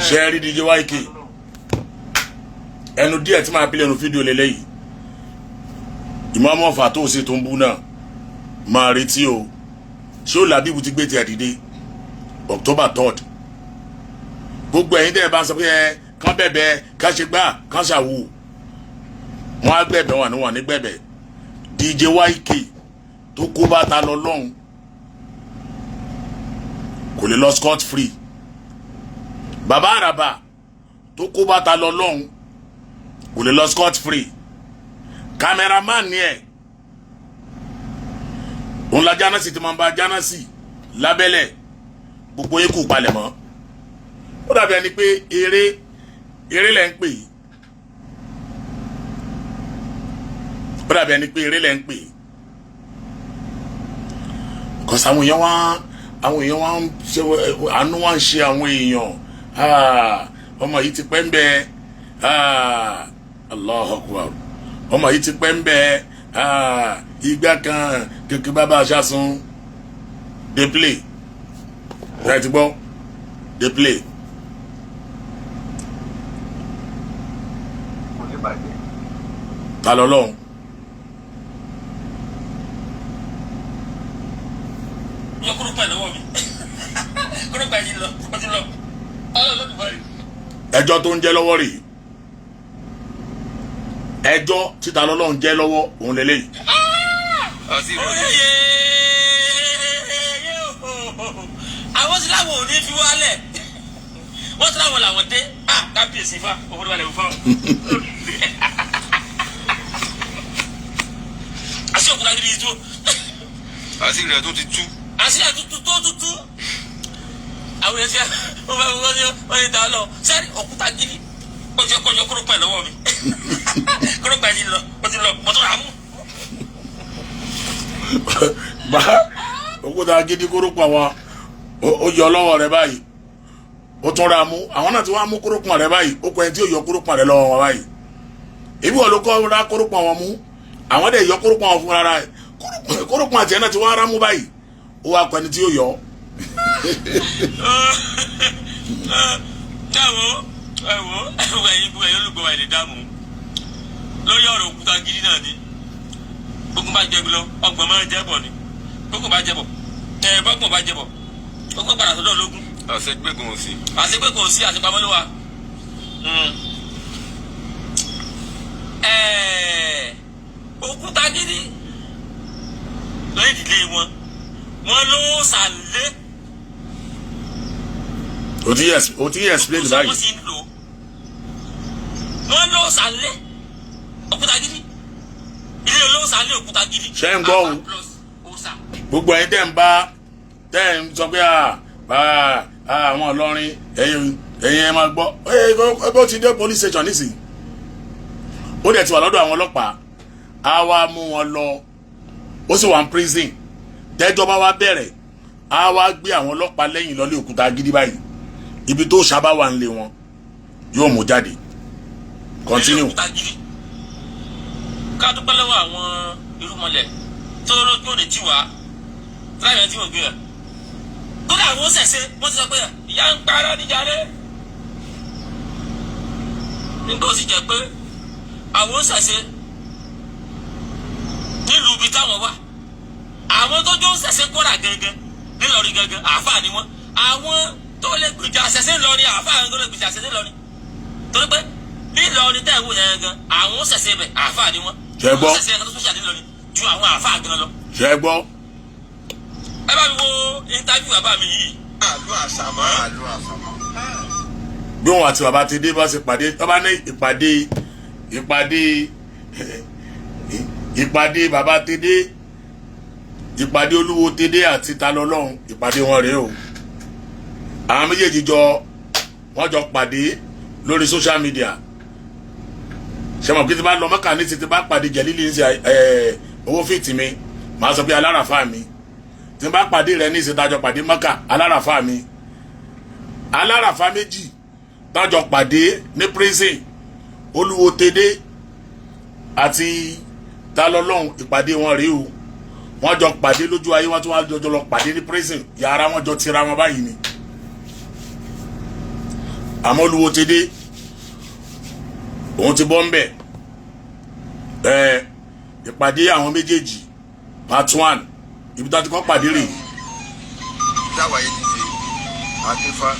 ṣe é rí DJ YK ẹnu díẹ̀ tí máa bí lẹ́nu fídíò lélẹ́yìí ìmọ̀ ọ̀fà tó ṣe tó ń bú náà máa retí o ṣé ó làbíbu ti gbé tiẹ̀ dìde October 3rd gbogbo ẹ̀yin tẹ́ ẹ bá ń sọ pé ẹ kán bẹ̀bẹ̀ kán ṣe gbà kán ṣàwò wọn á gbẹ̀bẹ̀ wọn àníwọ̀n ní gbẹ̀bẹ̀ DJ YK tó kó bá ta lọ lọ́hùn kò lè lọ scot free bàbá àràbà tó kó bá ta lọ lọ́hùn kò lè lọ scot free cameraman ni ẹ òun la jánásì tí máa ń bá jánásì lábẹ́lẹ̀ gbogbo yín kò palẹ̀ mọ́ ó dàbí ẹni pé eré lẹ́ ń pè ó dàbí ẹni pé eré lẹ́ ń pè kọ́sí àwọn èèyàn wá ń ṣe àánú wá ń ṣe àwọn èèyàn ọmọ yìí ti pẹ́ ń bẹ Allahu Akbar ọmọ yìí ti pẹ́ ń bẹ ìgbà kan kékeré bàbá aṣáṣun dey play right gbọ́ dey play. ta lọ lọ́hùn. yọ kúrò pẹ̀ lọ́wọ́ mi kúrò pẹ̀ yìí lọ ó ti lọ ọlọ́run bá rí. ẹjọ́ tó ń jẹ́ lọ́wọ́ rèé ẹjọ́ títa lọ́lọ́run jẹ́ lọ́wọ́ òun lélẹ́yìí. àwọn tí láwọn ò ní fi wálẹ̀ wọ́n tí láwọn làwọn dé kábíyèsí fa òfurufú alẹ́ òfurufú. àṣì òkúta gidi yìí tó. àṣírí rẹ̀ tó ti tú. àṣírí rẹ̀ tó tú. àwọn èèyàn tí wọ́n ní ta lọ sẹ́ni òkúta gidi kọjọ kúrò pẹ̀ lọ́wọ́ mi kúrò pẹ̀ yìí lọ ó ti lọ mọ́tò rà mú. bá òkúta gidi kúrò pọ̀ wọn ó yọ lọ́wọ́ rẹ báyìí ó tún ra mú àwọn náà ti wá mú kúrò pọ̀ rẹ báyìí ó kọ ẹni tí yóò yọ kúrò pọ̀ rẹ lọ́wọ́ wọn báyìí ibi wọn ló kọ́ ra kúrò pọ̀ wọn mú àwọn dẹ̀ yọ kúrò pọ̀ wọn fún rárá kúrò pọ̀ àti ẹ̀ náà ti wá ra mú báyìí ó wá kọ ẹni tí yóò yọ. ẹ̀wọ̀ ẹ̀yin olùgbọ́ wa lè dààmú lórí ọ̀rọ̀ òkúta gidi náà ni gbogbo bá jẹ́ lọ ọgbọ̀n máa ń jẹ́ bọ̀ ni gbogbo bá jẹ́ bọ̀ bọ́gbọ̀n bá jẹbọ̀ ó gbọ́ padà sọ́dọ̀ ológun. àṣegbégun òsì. àṣegbégun òsì àṣepamọ́ ló wà. òkúta gidi lórí ìdílé wọn ló sàlẹ̀. o ti explain báyìí. wọ́n ló sàlẹ̀ òkúta gidi ilé olówó sàlẹ̀ òkúta gidi. ṣé ń gbọ́ o gbogbo ẹ̀yin tẹ́ ń sọ pé àwọn Ìlọrin ẹ̀yin ẹ̀ máa gbọ́ bó ti dé police station nísìnyí ó dẹ̀ ti wà lọ́dọ̀ àwọn ọlọ́pàá á wá mú wọn lọ ó sì wà ní prison tẹ́jọ́ bá wá bẹ̀rẹ̀ á wá gbé àwọn ọlọ́pàá lẹ́yìn lọ́lé òkúta gidi báyìí ibi tó sábà wà nílé wọn yóò mú jáde. Continue. ká dúpẹ́ lọ́wọ́ àwọn irúmọlẹ̀ tó lójú òní tí wàá láyọ̀ tí wọ́n gbé rẹ̀ kódà àwọn ṣẹ̀ṣẹ̀ wọ́n ti sọ pé ìyá ń parọ́ níjàre nígbà ó sì jẹ́ pé àwọn ṣẹ̀ṣẹ̀ nílùú ibi táwọn wà àwọn tó jó ṣẹ̀ṣẹ̀ kóra gẹ́gẹ́ nílọrin gẹ́gẹ́ àáfàá ni wọ́n àwọn tó lè gbèjà ṣẹ̀ṣẹ̀ lọrin àáfàá tó lè gbèjà ṣẹ̀ṣẹ̀ lọrin torí pé nílọrin tẹ́ ìwò yẹn gan àwọn ṣẹ̀ṣẹ̀ bẹ̀ àáfàá ni wọ́n ṣe gbọ́ ṣẹ̀ṣẹ̀ kan tó tó ṣàdé lọrin ju àwọn àáfàá gan lọ. ṣe gbọ́. ẹ bá mi wo interview bàbá mi yìí. àlọ́ àṣàmọ́. bí wọn àti bàbá ti dé bá ṣe pàdé tó bá ní ìpàdé bàbá ti dé ìpàdé olúwo ti dé àti ta lọ́lọ́run ìpàdé wọn rèé o àwọn méjèèjì wọ́n jọ pàdé lórí social media ṣe mọ̀ pé tí bá lọ mọ́kà ní ti bá pàdé jẹ̀lílì ní owó fìtì mi màá sọ pé aláràfáà mi tí bá pàdé rẹ ní ìsìtájọ pàdé mọ́kà aláràfáà mi aláràfáà méjì tájọ pàdé ní prison olúwo tèdè àti talọ́lọ́hún ìpàdé wọn rèé o wọ́n jọ pàdé lójú ayé wọ́n tún wá jọjọ lọ pàdé ní prison yàrá wọn jọ tira wọn báyìí ni àmọ́ olúwo tèdè òun ti bọ́ ń bẹ̀ ìpàdé àwọn méjèèjì part 1 ibi tá ti kọ́ pàdé rè. dáwà yìí ti ṣe àtúfà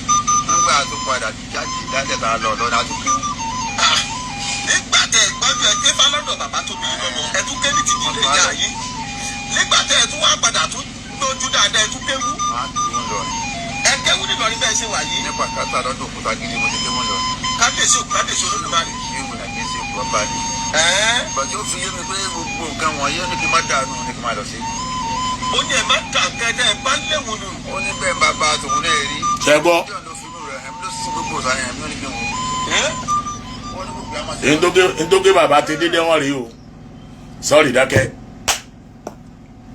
nígbà tó padà jáde ìdálẹ̀ bá lọ lọ́dà tó kí. nígbà tẹ ìgbọ́jú ẹ gbé fálọ́dọ̀ bàbá tó bí lọ́mọ ẹ tún ké ní ti jílé ìyá yìí nígbà tẹ ẹ tún wá padà tún lójú dáadáa ẹ tún kéwú. ẹ kéwú ní lọrin bẹ́ẹ̀ ṣe wà yìí. nípa kátà lọ́dọ̀ òkúta gidi mo ti kéwú lọ. kábíyèsí olódùmarè. ṣéwù nàìjíríà ṣe kú ọba ni. bàtí ó fi yé mi pé gbogbo nǹkan wọ̀nyí ó ní kí n má dànù ní kí n má lọ sí. ó ní ẹ má ta kẹtẹ ẹ bá léwu nù. ó ní bẹ́ẹ̀ bá ba tòun náà rí. ṣe gbọ́. ndóge bàbá ti dédé wọn rí o sọ́ọ̀rì dákẹ́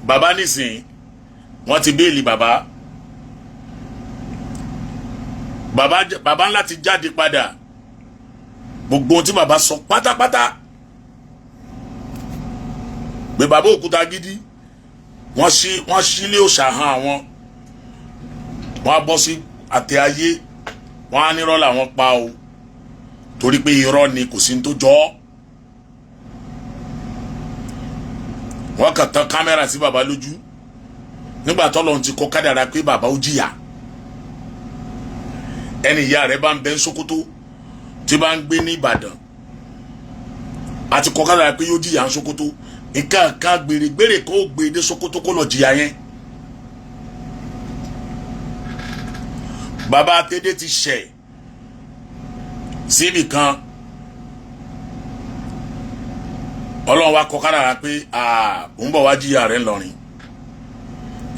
bàbá nísìnyí wọ́n ti béèlì bàbá ńlá ti jáde padà gbogbo ohun tí bàbá sọ pátápátá pé bàbá òkúta gidi wọ́n sílé òòṣà hàn àwọn wọ́n á bọ́ sí àtẹ ayé wọ́n á nírọ́ làwọn pa o torí pé irọ́ ni kò sí ní tó jọ ọ́ wọ́n kàn tán kámẹ́rà sí bàbá lójú nígbà tọ́lọ́run ti kọ kádàrá pé bàbá ó jìyà ẹni ìyá rẹ̀ bá ń bẹ ní Sókótó tí bá ń gbé ní Ìbàdàn àti kọ kádàrá pé yóò jìyà ní Sókótó nǹkan kan gbèrègbèrè kó gbé dé Sókótó kó lọ jìyà yẹn bàbá Tèdè ti ṣẹ̀ síbì kan Ọlọ́run wa kọ kádàrá pé òun bọ̀ wá jìyà rẹ̀ ńlọrin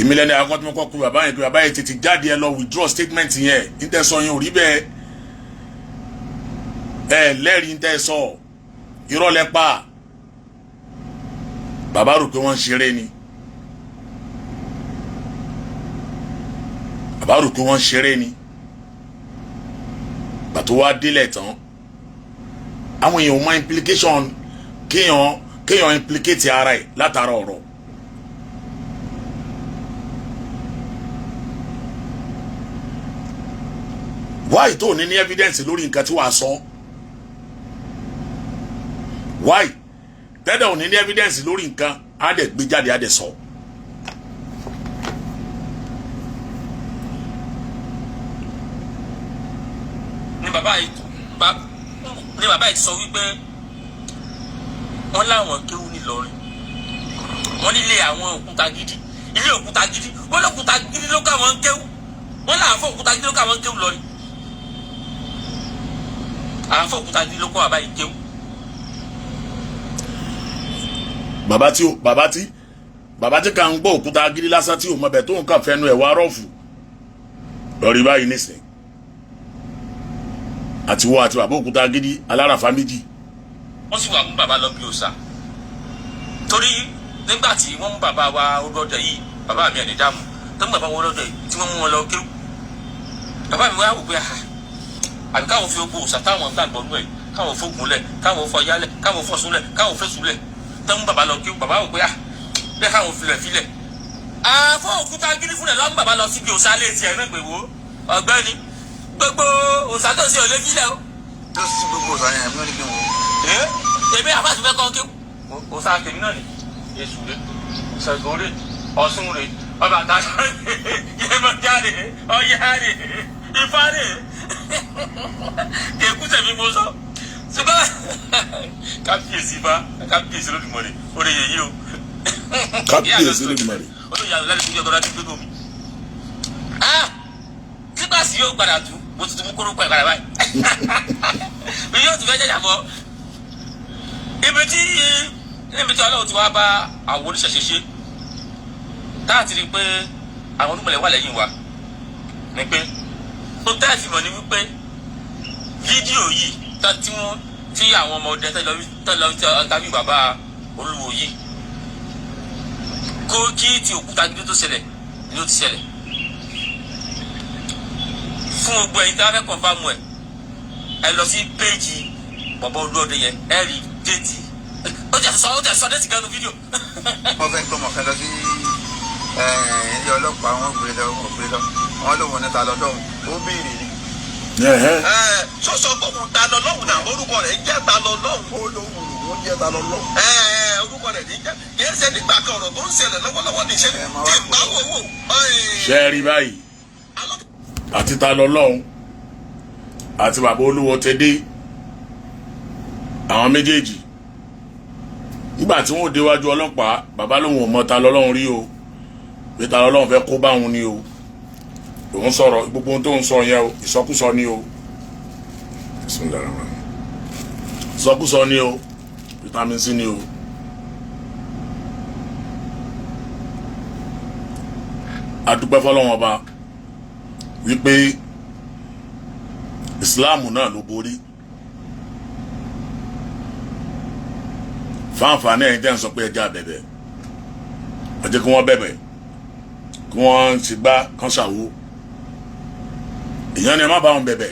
ìmìlẹ̀ ní akọ́túnmọ́kọ́ pé bàbá yẹn tètè jáde ẹ lọ withdraw statement yẹn nítẹ̀sọ yẹn ò rí bẹ́ẹ̀ ẹ lẹ́rìí nítẹ̀sọ irọ́ lẹ pa bàbá rò pé wọ́n ń ṣeré ni bàbá rò pé wọ́n ń ṣeré ni bàtó wá délẹ̀ tán àwọn èèyàn mọ implication kéèyàn implicate ara ẹ̀ látara ọ̀rọ̀ why tó ní evidence lórí nǹkan tí wàá sọ why tẹ́lẹ̀ ò ní evidence lórí nǹkan á dẹ̀ gbé jáde á dẹ̀ sọ bàbá yìí sọ wípé wọ́n láwọn kéwú nílọrin wọ́n nílé àwọn òkúta gidi ilé òkúta gidi wọ́n lókúta gidi ló káwọn kéwú wọ́n láwọn fún òkúta gidi ló káwọn kéwú lọrin àwọn fún òkúta gidi ló kọ́ bàbá yìí kéwú. bàbá tí kà ń gbọ́ òkúta gidi lásán tí ò mọ bẹ̀ tó ń kàn fẹnu ẹ̀ wá rọ́ọ̀fù lọ́rí báyìí nísìn àti wọ́ àti bàbá òkúta gidi aláràfà méjì. wọ́n sì wà mú bàbá lọ bí òòṣà torí nígbà tí wọ́n mú bàbá wa olódò yìí bàbá mi ẹ̀ ní dààmú tó ń bàbá wọn olódò yìí tí wọ́n mú wọn lọ kéwù bàbá mi wá wò pé àbí káwọn fi ogun òòṣà táwọn gbàgbọ́ nù ẹ̀ káwọn fógun lẹ̀ káwọn fọ yálẹ̀ káwọn fọ̀sùn lẹ̀ káwọn fẹ̀sùn lẹ̀ tó ń mú bàbá lọ kéwù bàbá wò pé bẹ́ẹ̀ káwọn filẹ̀ àfọ òkúta gidi fúnlẹ̀ lọ́mú bàbá lọ síbi òòṣà lé tiẹ̀ náà pé wo ọ̀gbẹ́ni gbogbo òòṣà tó ṣe ò lè filẹ̀ o. tó sì gbogbo òòṣà yẹn mi ò ní kí n wò. èmi àfàtú fẹ́ kọ́ kéwù òòṣà tèmi náà ni Èṣù rè Ṣàngó rè Ọ̀ṣun rè Ọbàtálá rè Yemọja rè Ọya rè Ifá rè kéku tẹ̀mí mo sọ ṣùgbọ́n kábíyèsí bá kábíyèsí Olódùmarè orí yèyí o kábíyèsí Olódùmarè olóyàwó lẹ́nu tó yọ ọ̀dọ́ láti gbé gómi kíkọ́sì yóò gbàdà tú mo tuntun mú kóró pẹ̀ padà báyìí mi yóò tún fẹ́ jẹ́jà fọ́ níbi tí Ọlọ́run ti wá bá àwọn oníṣẹ̀ṣe ṣe táà ti rí i pé àwọn olúmọ̀lẹ̀ wà lẹ́yìn wa ni pé tó tẹ́ fi mọ̀ ní wípé fídíò yìí tí àwọn ọmọ ọdẹ tẹ́lọ tàbí bàbá olúwo yìí kó kí ti òkúta gidi tó ṣẹlẹ̀ ni ó ti ṣẹlẹ̀ fún gbogbo ẹ̀yin tí a fẹ́ kọ̀ǹfàmù ẹ lọ sí péjì bàbá olúọdẹ yẹn ẹ rí déètì ó jẹ́ sọ déètì ganu fídíò. wọ́n fẹ́ gbọ́mọ̀ fẹ́ lọ sí ilé ọlọ́pàá wọn gbé lọ wọn lòun ní ta lọ́dọ̀hún ó béèrè ni. sọ́sọ́ gbọ́mọ̀ ta lọ́lọ́hún náà orúkọ rẹ̀ jẹ́ ta lọ́lọ́hún. ó lóhùn òun jẹ́ ta lọ́lọ́hún. orúkọ rẹ̀ ní jẹ́ kìí ṣe nígbà kan ọ̀rọ̀ tó ń ṣẹlẹ̀ lọ́wọ́lọ́wọ́ ní ìṣẹ̀lẹ̀ tí ìgbà wò. ṣe rí báyìí àti ta lọ́lọ́hún àti bàbá olúwo tẹ dé àwọn méjèèjì nígbà tí wọn ò déwájú ọlọ́pàá bàbá lòun ò mọ ta lọ́lọ́hún rí o pé ta lọ́lọ́hún fẹ́ kó báwọn ni o òun sọ̀rọ̀ gbogbo ohun tó ń sọ yẹn o ìsọkúsọ ni o ìsọkúsọ ni o vitamin C ni o adúpẹ́ fọlọ́wọ́n ọba wípé ìsìláàmù náà ló borí fáǹfààní ẹ̀yin tẹ́ ń sọ pé ẹja bẹ̀bẹ̀ ẹ jẹ́ kí wọ́n bẹ̀bẹ̀ kí wọ́n ti gbá kán ṣàwó èèyàn ni ẹ má bá wọn bẹ̀bẹ̀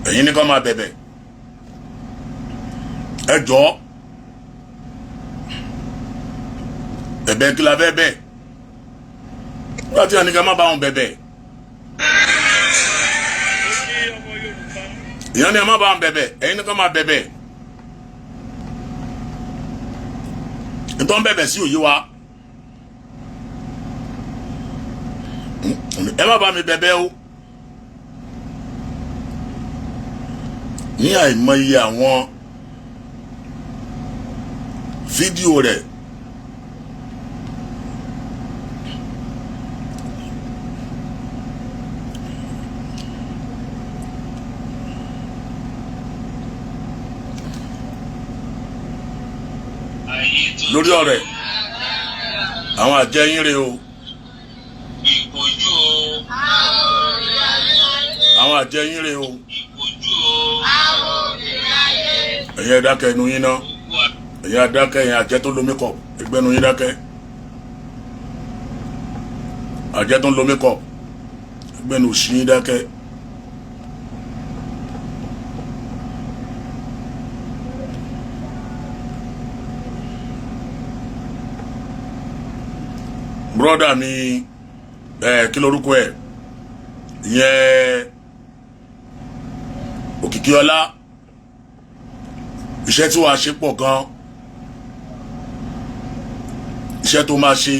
ẹ̀yin ní kán máa bẹ̀bẹ̀ ẹ jọ̀ọ́ ẹ̀bẹ̀ kí la fẹ́ bẹ̀ láti ẹni ká má bá wọn bẹ̀bẹ̀ èèyàn ni ẹ má bá wọn bẹ̀bẹ̀ ẹ̀yin ní kán máa bẹ̀bẹ̀ nítorí wọn bẹ̀bẹ̀ sí òye wa ẹ má bá mi bẹ̀bẹ̀ o ní àìmọye àwọn fídíò rẹ̀ lórí ọ̀rẹ́ àwọn àjẹyìn rè o ìpòjú o àwọn àjẹyìn rè o ìpòjú o ẹ̀yin ẹ̀dákẹ́ ẹnu yín náà ẹ̀yin adákẹ́ ẹ̀yin àjẹ́ tó lo makeup ẹgbẹ́ ẹnu yín dákẹ́ àjẹ́ tó lo makeup ẹgbẹ́ ẹnu òṣì yín dákẹ́. broda mi kí lorúkọ ẹ ìyẹn òkìkí ọlá iṣẹ́ tí wàá ṣe pọ̀ gan iṣẹ́ tó máa ṣe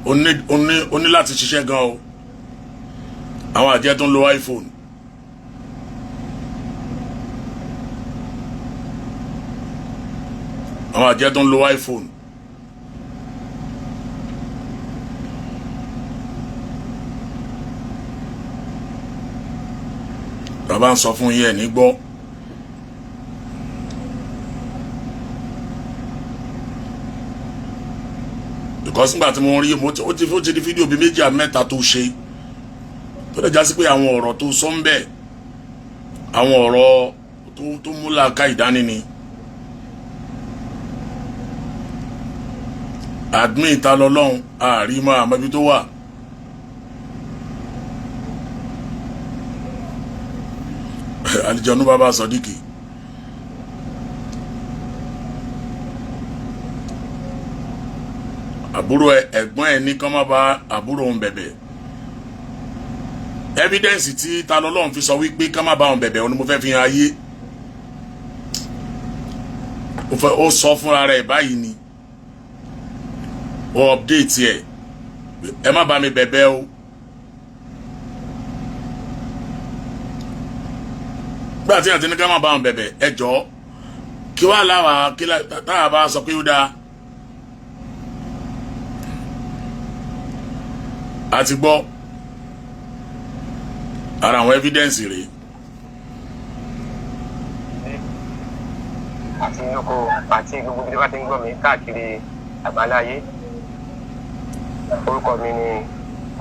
ó ní láti ṣiṣẹ́ gan o àwọn àjẹ́ tó ń lo iPhone àwọn àjẹ́ tó ń lo iPhone bàbá ń sọ fún yín ní gbọ́ because nígbà tí mo rí ó ti di fídíò bí méjì àbí mẹ́ta tó ṣe tó lè já sí pé àwọn ọ̀rọ̀ tó sọ ń bẹ̀ àwọn ọ̀rọ̀ tó mú làákà ìdání ni admin ta lọ́lọ́run àárí máa àmọ́bí tó wà àlìjọ̀nú bàbá sọdíkì àbúrò ẹ̀gbọ́n ẹ̀ ní kán má bá àbúrò òun bẹ̀bẹ̀ evidence tí ta lọ́lọ́run fi sọ wípé kán má bá òun bẹ̀bẹ̀ òun ni mo fẹ́ fi hàn ayé ó sọ fúnra rẹ̀ báyìí ni ó update ẹ̀ ẹ má bá mi bẹ̀bẹ̀ o gbà tí àti ní ká má bá òun bẹ̀bẹ̀ ẹ jọ̀ọ́ kí wàá láwàá kí táwa bá sọ pé ó dáa àti gbọ́ ara àwọn evidence rèé. àti lóko àti gbogbo bí wọ́n ti ń gbọ́ mi káàkiri àgbáláyé orúkọ mi ni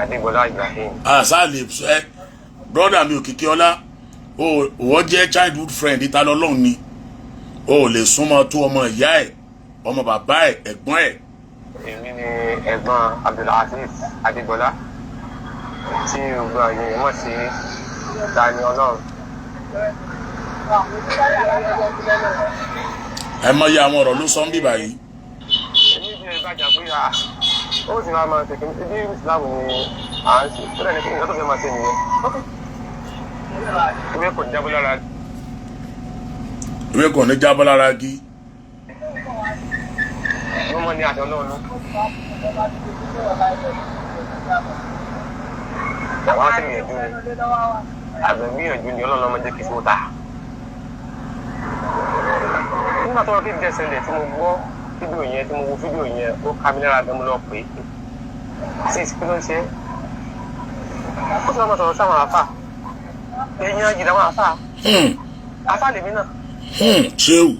Adébọ́lá Ibrahim. sáàlì ẹ brọ́dà mi Òkìkí Ọlá òwò jẹ́ childhood friend ìta lọ́lọ́run ni o lè súnmọ́ tó ọmọ ìyá ẹ̀ ọmọ bàbá ẹ̀ ẹ̀gbọ́n ẹ̀. èmi ni ẹ̀gbọ́n Abdulaziz Adébọ́lá tí gbogbo àyè mọ̀ sí Tani Ọlọ́run. ẹ mọyì àwọn ọ̀rọ̀ ló sọ ń bì báyìí. èmi bí ẹ bàjá pé ó sì máa ṣe kí ní bí Islam ni à ń ṣe tó lẹ́nu kí nǹkan tó fẹ́ máa ṣe nìyẹn. ìwé kò ní jábọ́ lára. ìwé kò ní jábọ́ lára gí. wọ́n mọ̀ ní àṣọ Ọlọ́run. àwọn sì gbìyànjú ni àgbẹ̀ gbìyànjú ni Ọlọ́run máa jẹ́ kí fún ta. nígbà tó wọ́n fi dẹ́sẹ̀lẹ̀ tí mo gbọ́ fídíò yẹn tí mo wo fídíò yẹn ó ká mi lára gan mo lọ pé sí ìsìnkú ló ń ṣe ó sì máa sọ̀rọ̀ sáwọn àfà ẹ̀yìn ajì làwọn àfà àfà lèmi náà. ṣéwù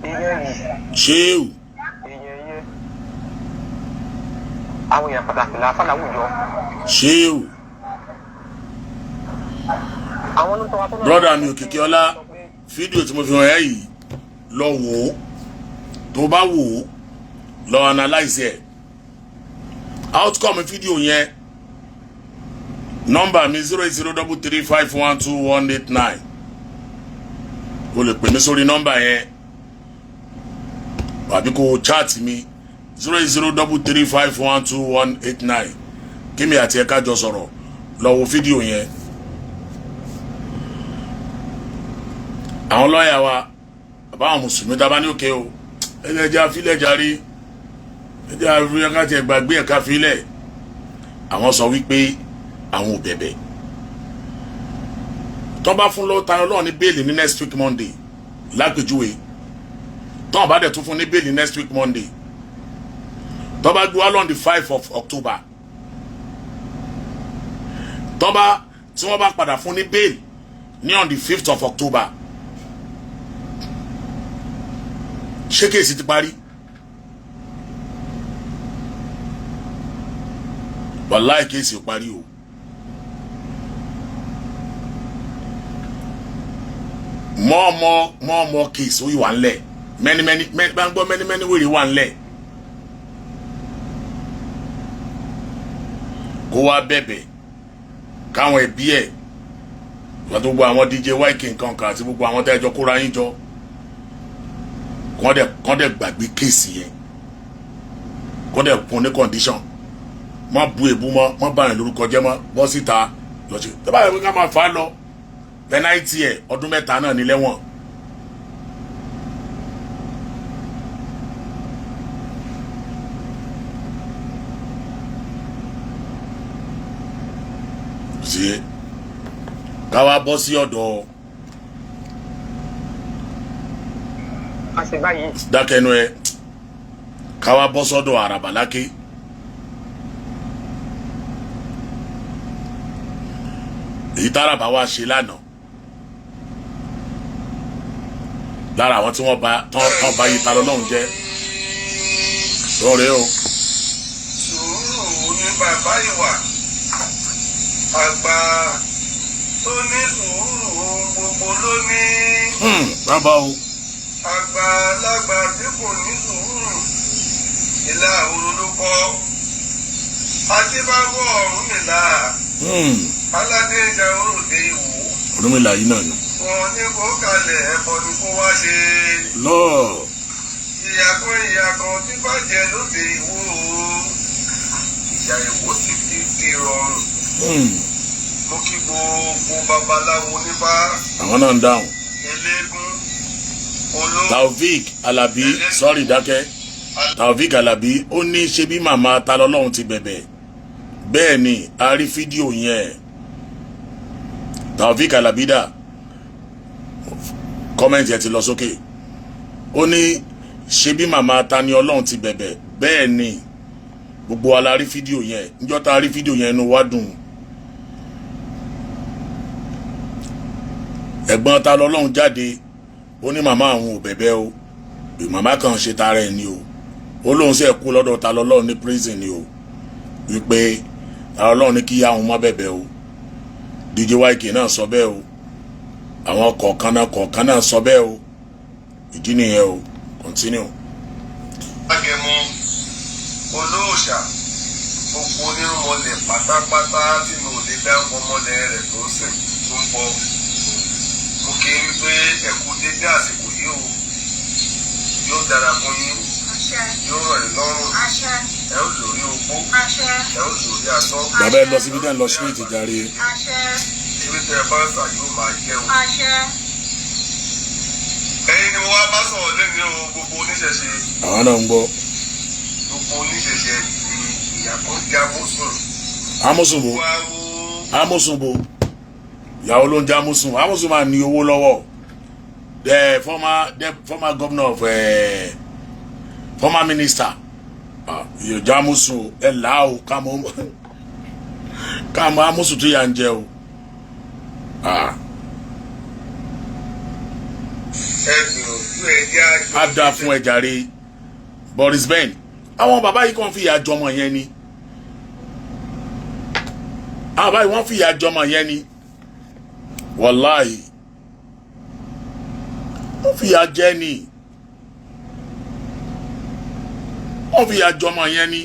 èèyàn yìí ṣéwù èèyàn yẹ àwọn èèyàn pàtàkì làáfà láwùjọ. ṣéwù àwọn ló ń tọwọ́ tó náà. brọ́dà mi Òkìkí Ọlá fídíò tí mo fi hàn ẹ́ yìí lọ wò ó tó bá wò ó lọ analyze ẹ̀ outcome fídíò yẹn nọ́mbà mi 08033512189 o lè pè mí sórí nọ́mbà yẹn àbí kó chat mi 08033512189 kí mi àti ẹ̀ka jọ sọ̀rọ̀ lọ wo fídíò yẹn. àwọn lọ́ọ̀yà wa àbáwọn mùsùlùmí tá a bá ní òkè o ẹ̀jẹ̀ àfilẹ̀ jarí ẹ̀jẹ̀ àfilẹ̀ gbàgbé ẹ̀ka filẹ̀ àwọn sọ wípé àwọn ò bẹ̀bẹ̀ tó bá fún lọ́wọ́ Tani Olohun ní bẹ́ẹ̀lì ní next week Monday lápèjúwe tó bá dẹ̀ tún fún ní bẹ́ẹ̀lì next week Monday tó bá gbé wá lọ́n the 5 of October tó bá tí wọ́n bá padà fún ní bẹ́ẹ̀lì ní on the 5th of October ṣé kéèsì ti parí wàláì kéèsì ò parí o mọ́ kéèsì ó yìí wà ńlẹ̀ many bá ń gbọ́ many wèrè wà ńlẹ̀ kó wá bẹ̀bẹ̀ káwọn ẹbí ẹ̀ wọ́n tó gbọ́ àwọn DJ YK nǹkan kan àti gbogbo àwọn tẹ́jọ kóra yín jọ kọ́ dẹ̀ gbàgbé kéèsì yẹn kọ́ dẹ̀ kún ní condition má bu èbú mọ́ má bá yẹn lórúkọ jẹ́ mọ́ bọ́ síta lọ́sí tó bá yẹ kó ká máa fà á lọ pẹ́náìtì ẹ̀ ọdún 3 náà ní lẹ́wọ̀n. sí ká wá bọ́ sí ọ̀dọ̀ àṣẹ báyìí dákẹ́nu ẹ ká wá bọ́ sọ́dọ̀ Àràbàláké. èyí táràbà wá ṣe lánàá lára àwọn tí wọ́n bá yí ta lọ́lọ́run jẹ́ lọ́rẹ́ o. sùúrù ní bàbá ìwà àgbà tó ní sùúrù gbogbo ló ní. bàbá o. àgbà lágbà tí kò ní sùúrù ìlà òru ló kọ́ adébábọ̀ Ọ̀rúnmìlà aládé ìjà òròdé ìwò. Ọ̀rúnmìlà yìí náà ni. wọn ní kó kalẹ̀ ẹ̀bọ ni kó wá ṣe. lọ́ọ̀. ìyàkan tí bàjẹ́ lóde ìwò ìjà ìwò sì ti di rọrùn. mo kí gbogbo babaláwo nípa. àwọn náà ń dáhùn. eléégún olóò. Taofik Alabi sọ́ọ̀rì dákẹ́. Taofik Alabi ó ní ṣe bí màmá ta lọ́lọ́run ti bẹ̀bẹ̀ bẹ́ẹ̀ ni a rí fídíò yẹn. Taofik Alabi dà kọ́mẹ́ǹtì ẹ̀ ti lọ sókè. ó ní ṣe bí màmá ta ni ọlọ́run ti bẹ̀bẹ̀ bẹ́ẹ̀ ni gbogbo wa la rí fídíò yẹn níjọ́ tá a rí fídíò yẹn inú wa dùn. ẹ̀gbọ́n ta lọ́lọ́run jáde ó ní màmá àwọn ò bẹ̀bẹ̀ o màmá kan ṣe tara ẹ̀ ni o ó lóun sì kú lọ́dọ̀ ta lọ́lọ́run ní prison ni o wípé ta lọ́lọ́run ní kí yá àwọn má bẹ̀bẹ̀ o DJ YK náà sọ bẹ́ẹ̀ o àwọn kọ̀ọ̀kan náà sọ bẹ́ẹ̀ o ìdí nìyẹn o continue. Agẹmọ olóòṣà gbogbo onírúnmọlẹ̀ pátápátá tí mo lè dá ọmọlẹ̀ rẹ̀ tó sìn tó ń bọ̀ mo kì í wípé ẹ̀kú dédé àsìkò yìí o yóò dára fún yín yóò rọ̀ ẹ́ lọ́rùn ẹ ó lórí ogbó ẹ ó lórí asọ́. bàbá ẹ lọ síbi dẹ́n lọ street jàre. ibi tẹ ẹ bá ń sà yóò máa jẹun. ẹ̀yin ni mo wá bá sọ̀rọ̀ lẹ́nu o gbogbo oníṣẹ̀ṣe. àwọn náà ń gbọ́. gbogbo oníṣẹ̀ṣe di ìyàtọ̀ jẹ́ amúsùn. amúsùnbo ìyàwó ló ń jẹ́ amúsùn máa ní owó lọ́wọ́ the former governor of former minister ìyọ̀jọ́ amúsùn ẹ̀ là ó káàmọ́ amúsùn tó yà ń jẹ o. a dá fún ẹ jàre Boris Ben àwọn bàbá yìí kàn fi ìyà jọmọ yẹn ni àwọn bàbá yìí wọ́n fi ìyà jọmọ yẹn ni wàláhì wọ́n fi ìyà jẹ ni wọ́n fi ìyà jọmọ yẹn ni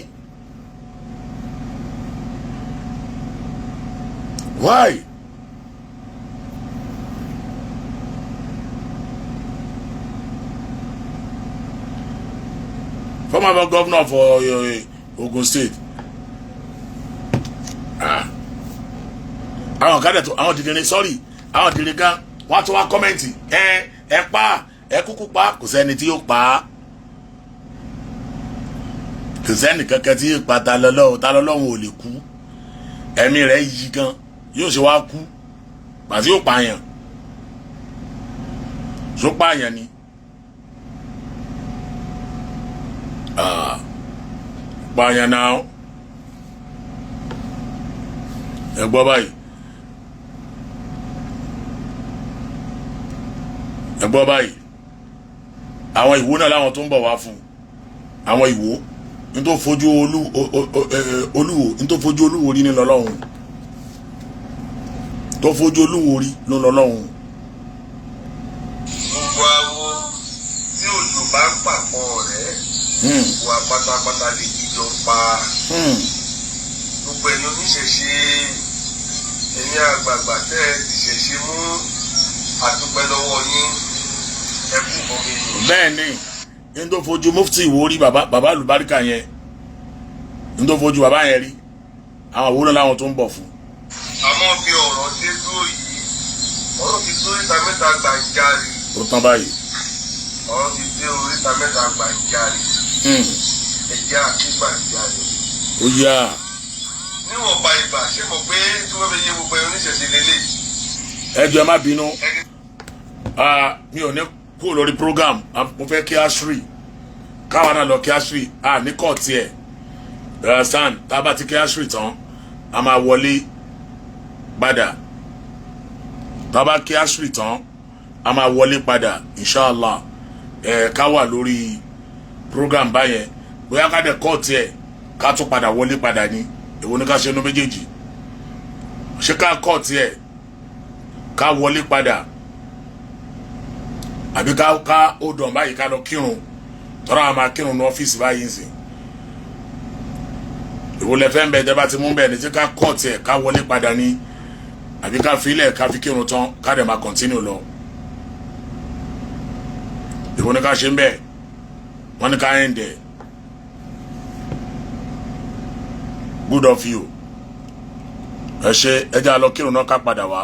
why. Former governor for Ogun State. Àwọn kan tó àwọn dìde ní sorry àwọn dìde gan wọ́n tún wá kọ́mẹ́ǹtì ẹ pa ẹ kúkú pa kò sẹ́ni tí yóò pa kò sẹ́ni kankan tí yóò pa ta lọ́lọ́run ò lè kú ẹ̀mí rẹ̀ yí gan yóò ṣe wá kú pàtí yóò pààyàn ṣó pààyàn ni. Pààyàn náà ẹ gbọ́ báyìí àwọn ìwó náà láwọn tó ń bọ̀ wá fún àwọn ìwó ní tó fojú olúwo ní tó fojú olúwo rí ní lọ́lọ́run tó fojú olúwo rí ní lọ́lọ́run. gbogbo awo tí òjò bá ń pàpọ̀ rẹ̀ wà pátápátá lè jíjọ pa gbogbo ẹni oníṣẹ̀ṣe ẹ̀yin àgbààgbà tẹ́ ẹ ti ṣẹ̀ṣe mú àdúpẹ́ lọ́wọ́ yín ẹ kú bọ́mí yìí. bẹ́ẹ̀ ni ní tó fojú mufti ìwò rí bàbá àlùbáríkà yẹn ní tó fojú bàbá yẹn rí àwọn òwúrọ̀ láwọn tó ń bọ̀ fún. àmọ́ bí ọ̀rọ̀ dé dúró yìí ọ̀rọ̀ ti tó oríta mẹ́ta gbàǹjarì. ó tán báyìí. ọ̀rọ̀ ti dé oríta mẹ́ta gbàǹjarì. ẹ̀jẹ̀ àti gbàǹjarì. ó yá. níwọ̀nba ìgbà ṣé mo pé tí wọ́n fi yé gbogbo ẹ̀ oníṣẹ̀ṣe lélẹ̀. ẹ jọ̀ọ́ ẹ má bínú mi ò ní kú lórí program mo fẹ́ kí Asiri káwa náà lọ kí Asiri ní kọ́ọ̀tì ẹ̀ stan tá a bá ti kí Asiri tán a máa wọlé padà tá a bá kí Asiri tán a máa wọlé padà inshallah ká wà lórí program báyẹn bóyá ká dẹ̀ kọ́ọ̀tì ẹ̀ ká tún padà wọlé padà ní èwo ni ká ṣe inú méjèèjì ṣé ká kọ́ọ̀tì ẹ̀ ká wọlé padà àbí ká ó dàn báyìí ká lọ kírun tọ́ra àwọn máa kírun ní ọ́fíìsì báyìí ń sìn èwo lẹ́fẹ́ ń bẹ ẹ̀jẹ̀ bá ti mú bẹ́ẹ̀ ní tí ká kọ́ọ̀tì ẹ̀ ká wọlé padà ní àbí ká filẹ̀ ká fi kírun tán ká dẹ̀ máa kọ́ntínú lọ èwo ni ká ṣe ń bẹ́ẹ̀ wọ́n ní ká ẹ̀ ń dẹ̀ good of you ẹ ṣe ẹjẹ́ àlọ́ kírun náà ká padà wá.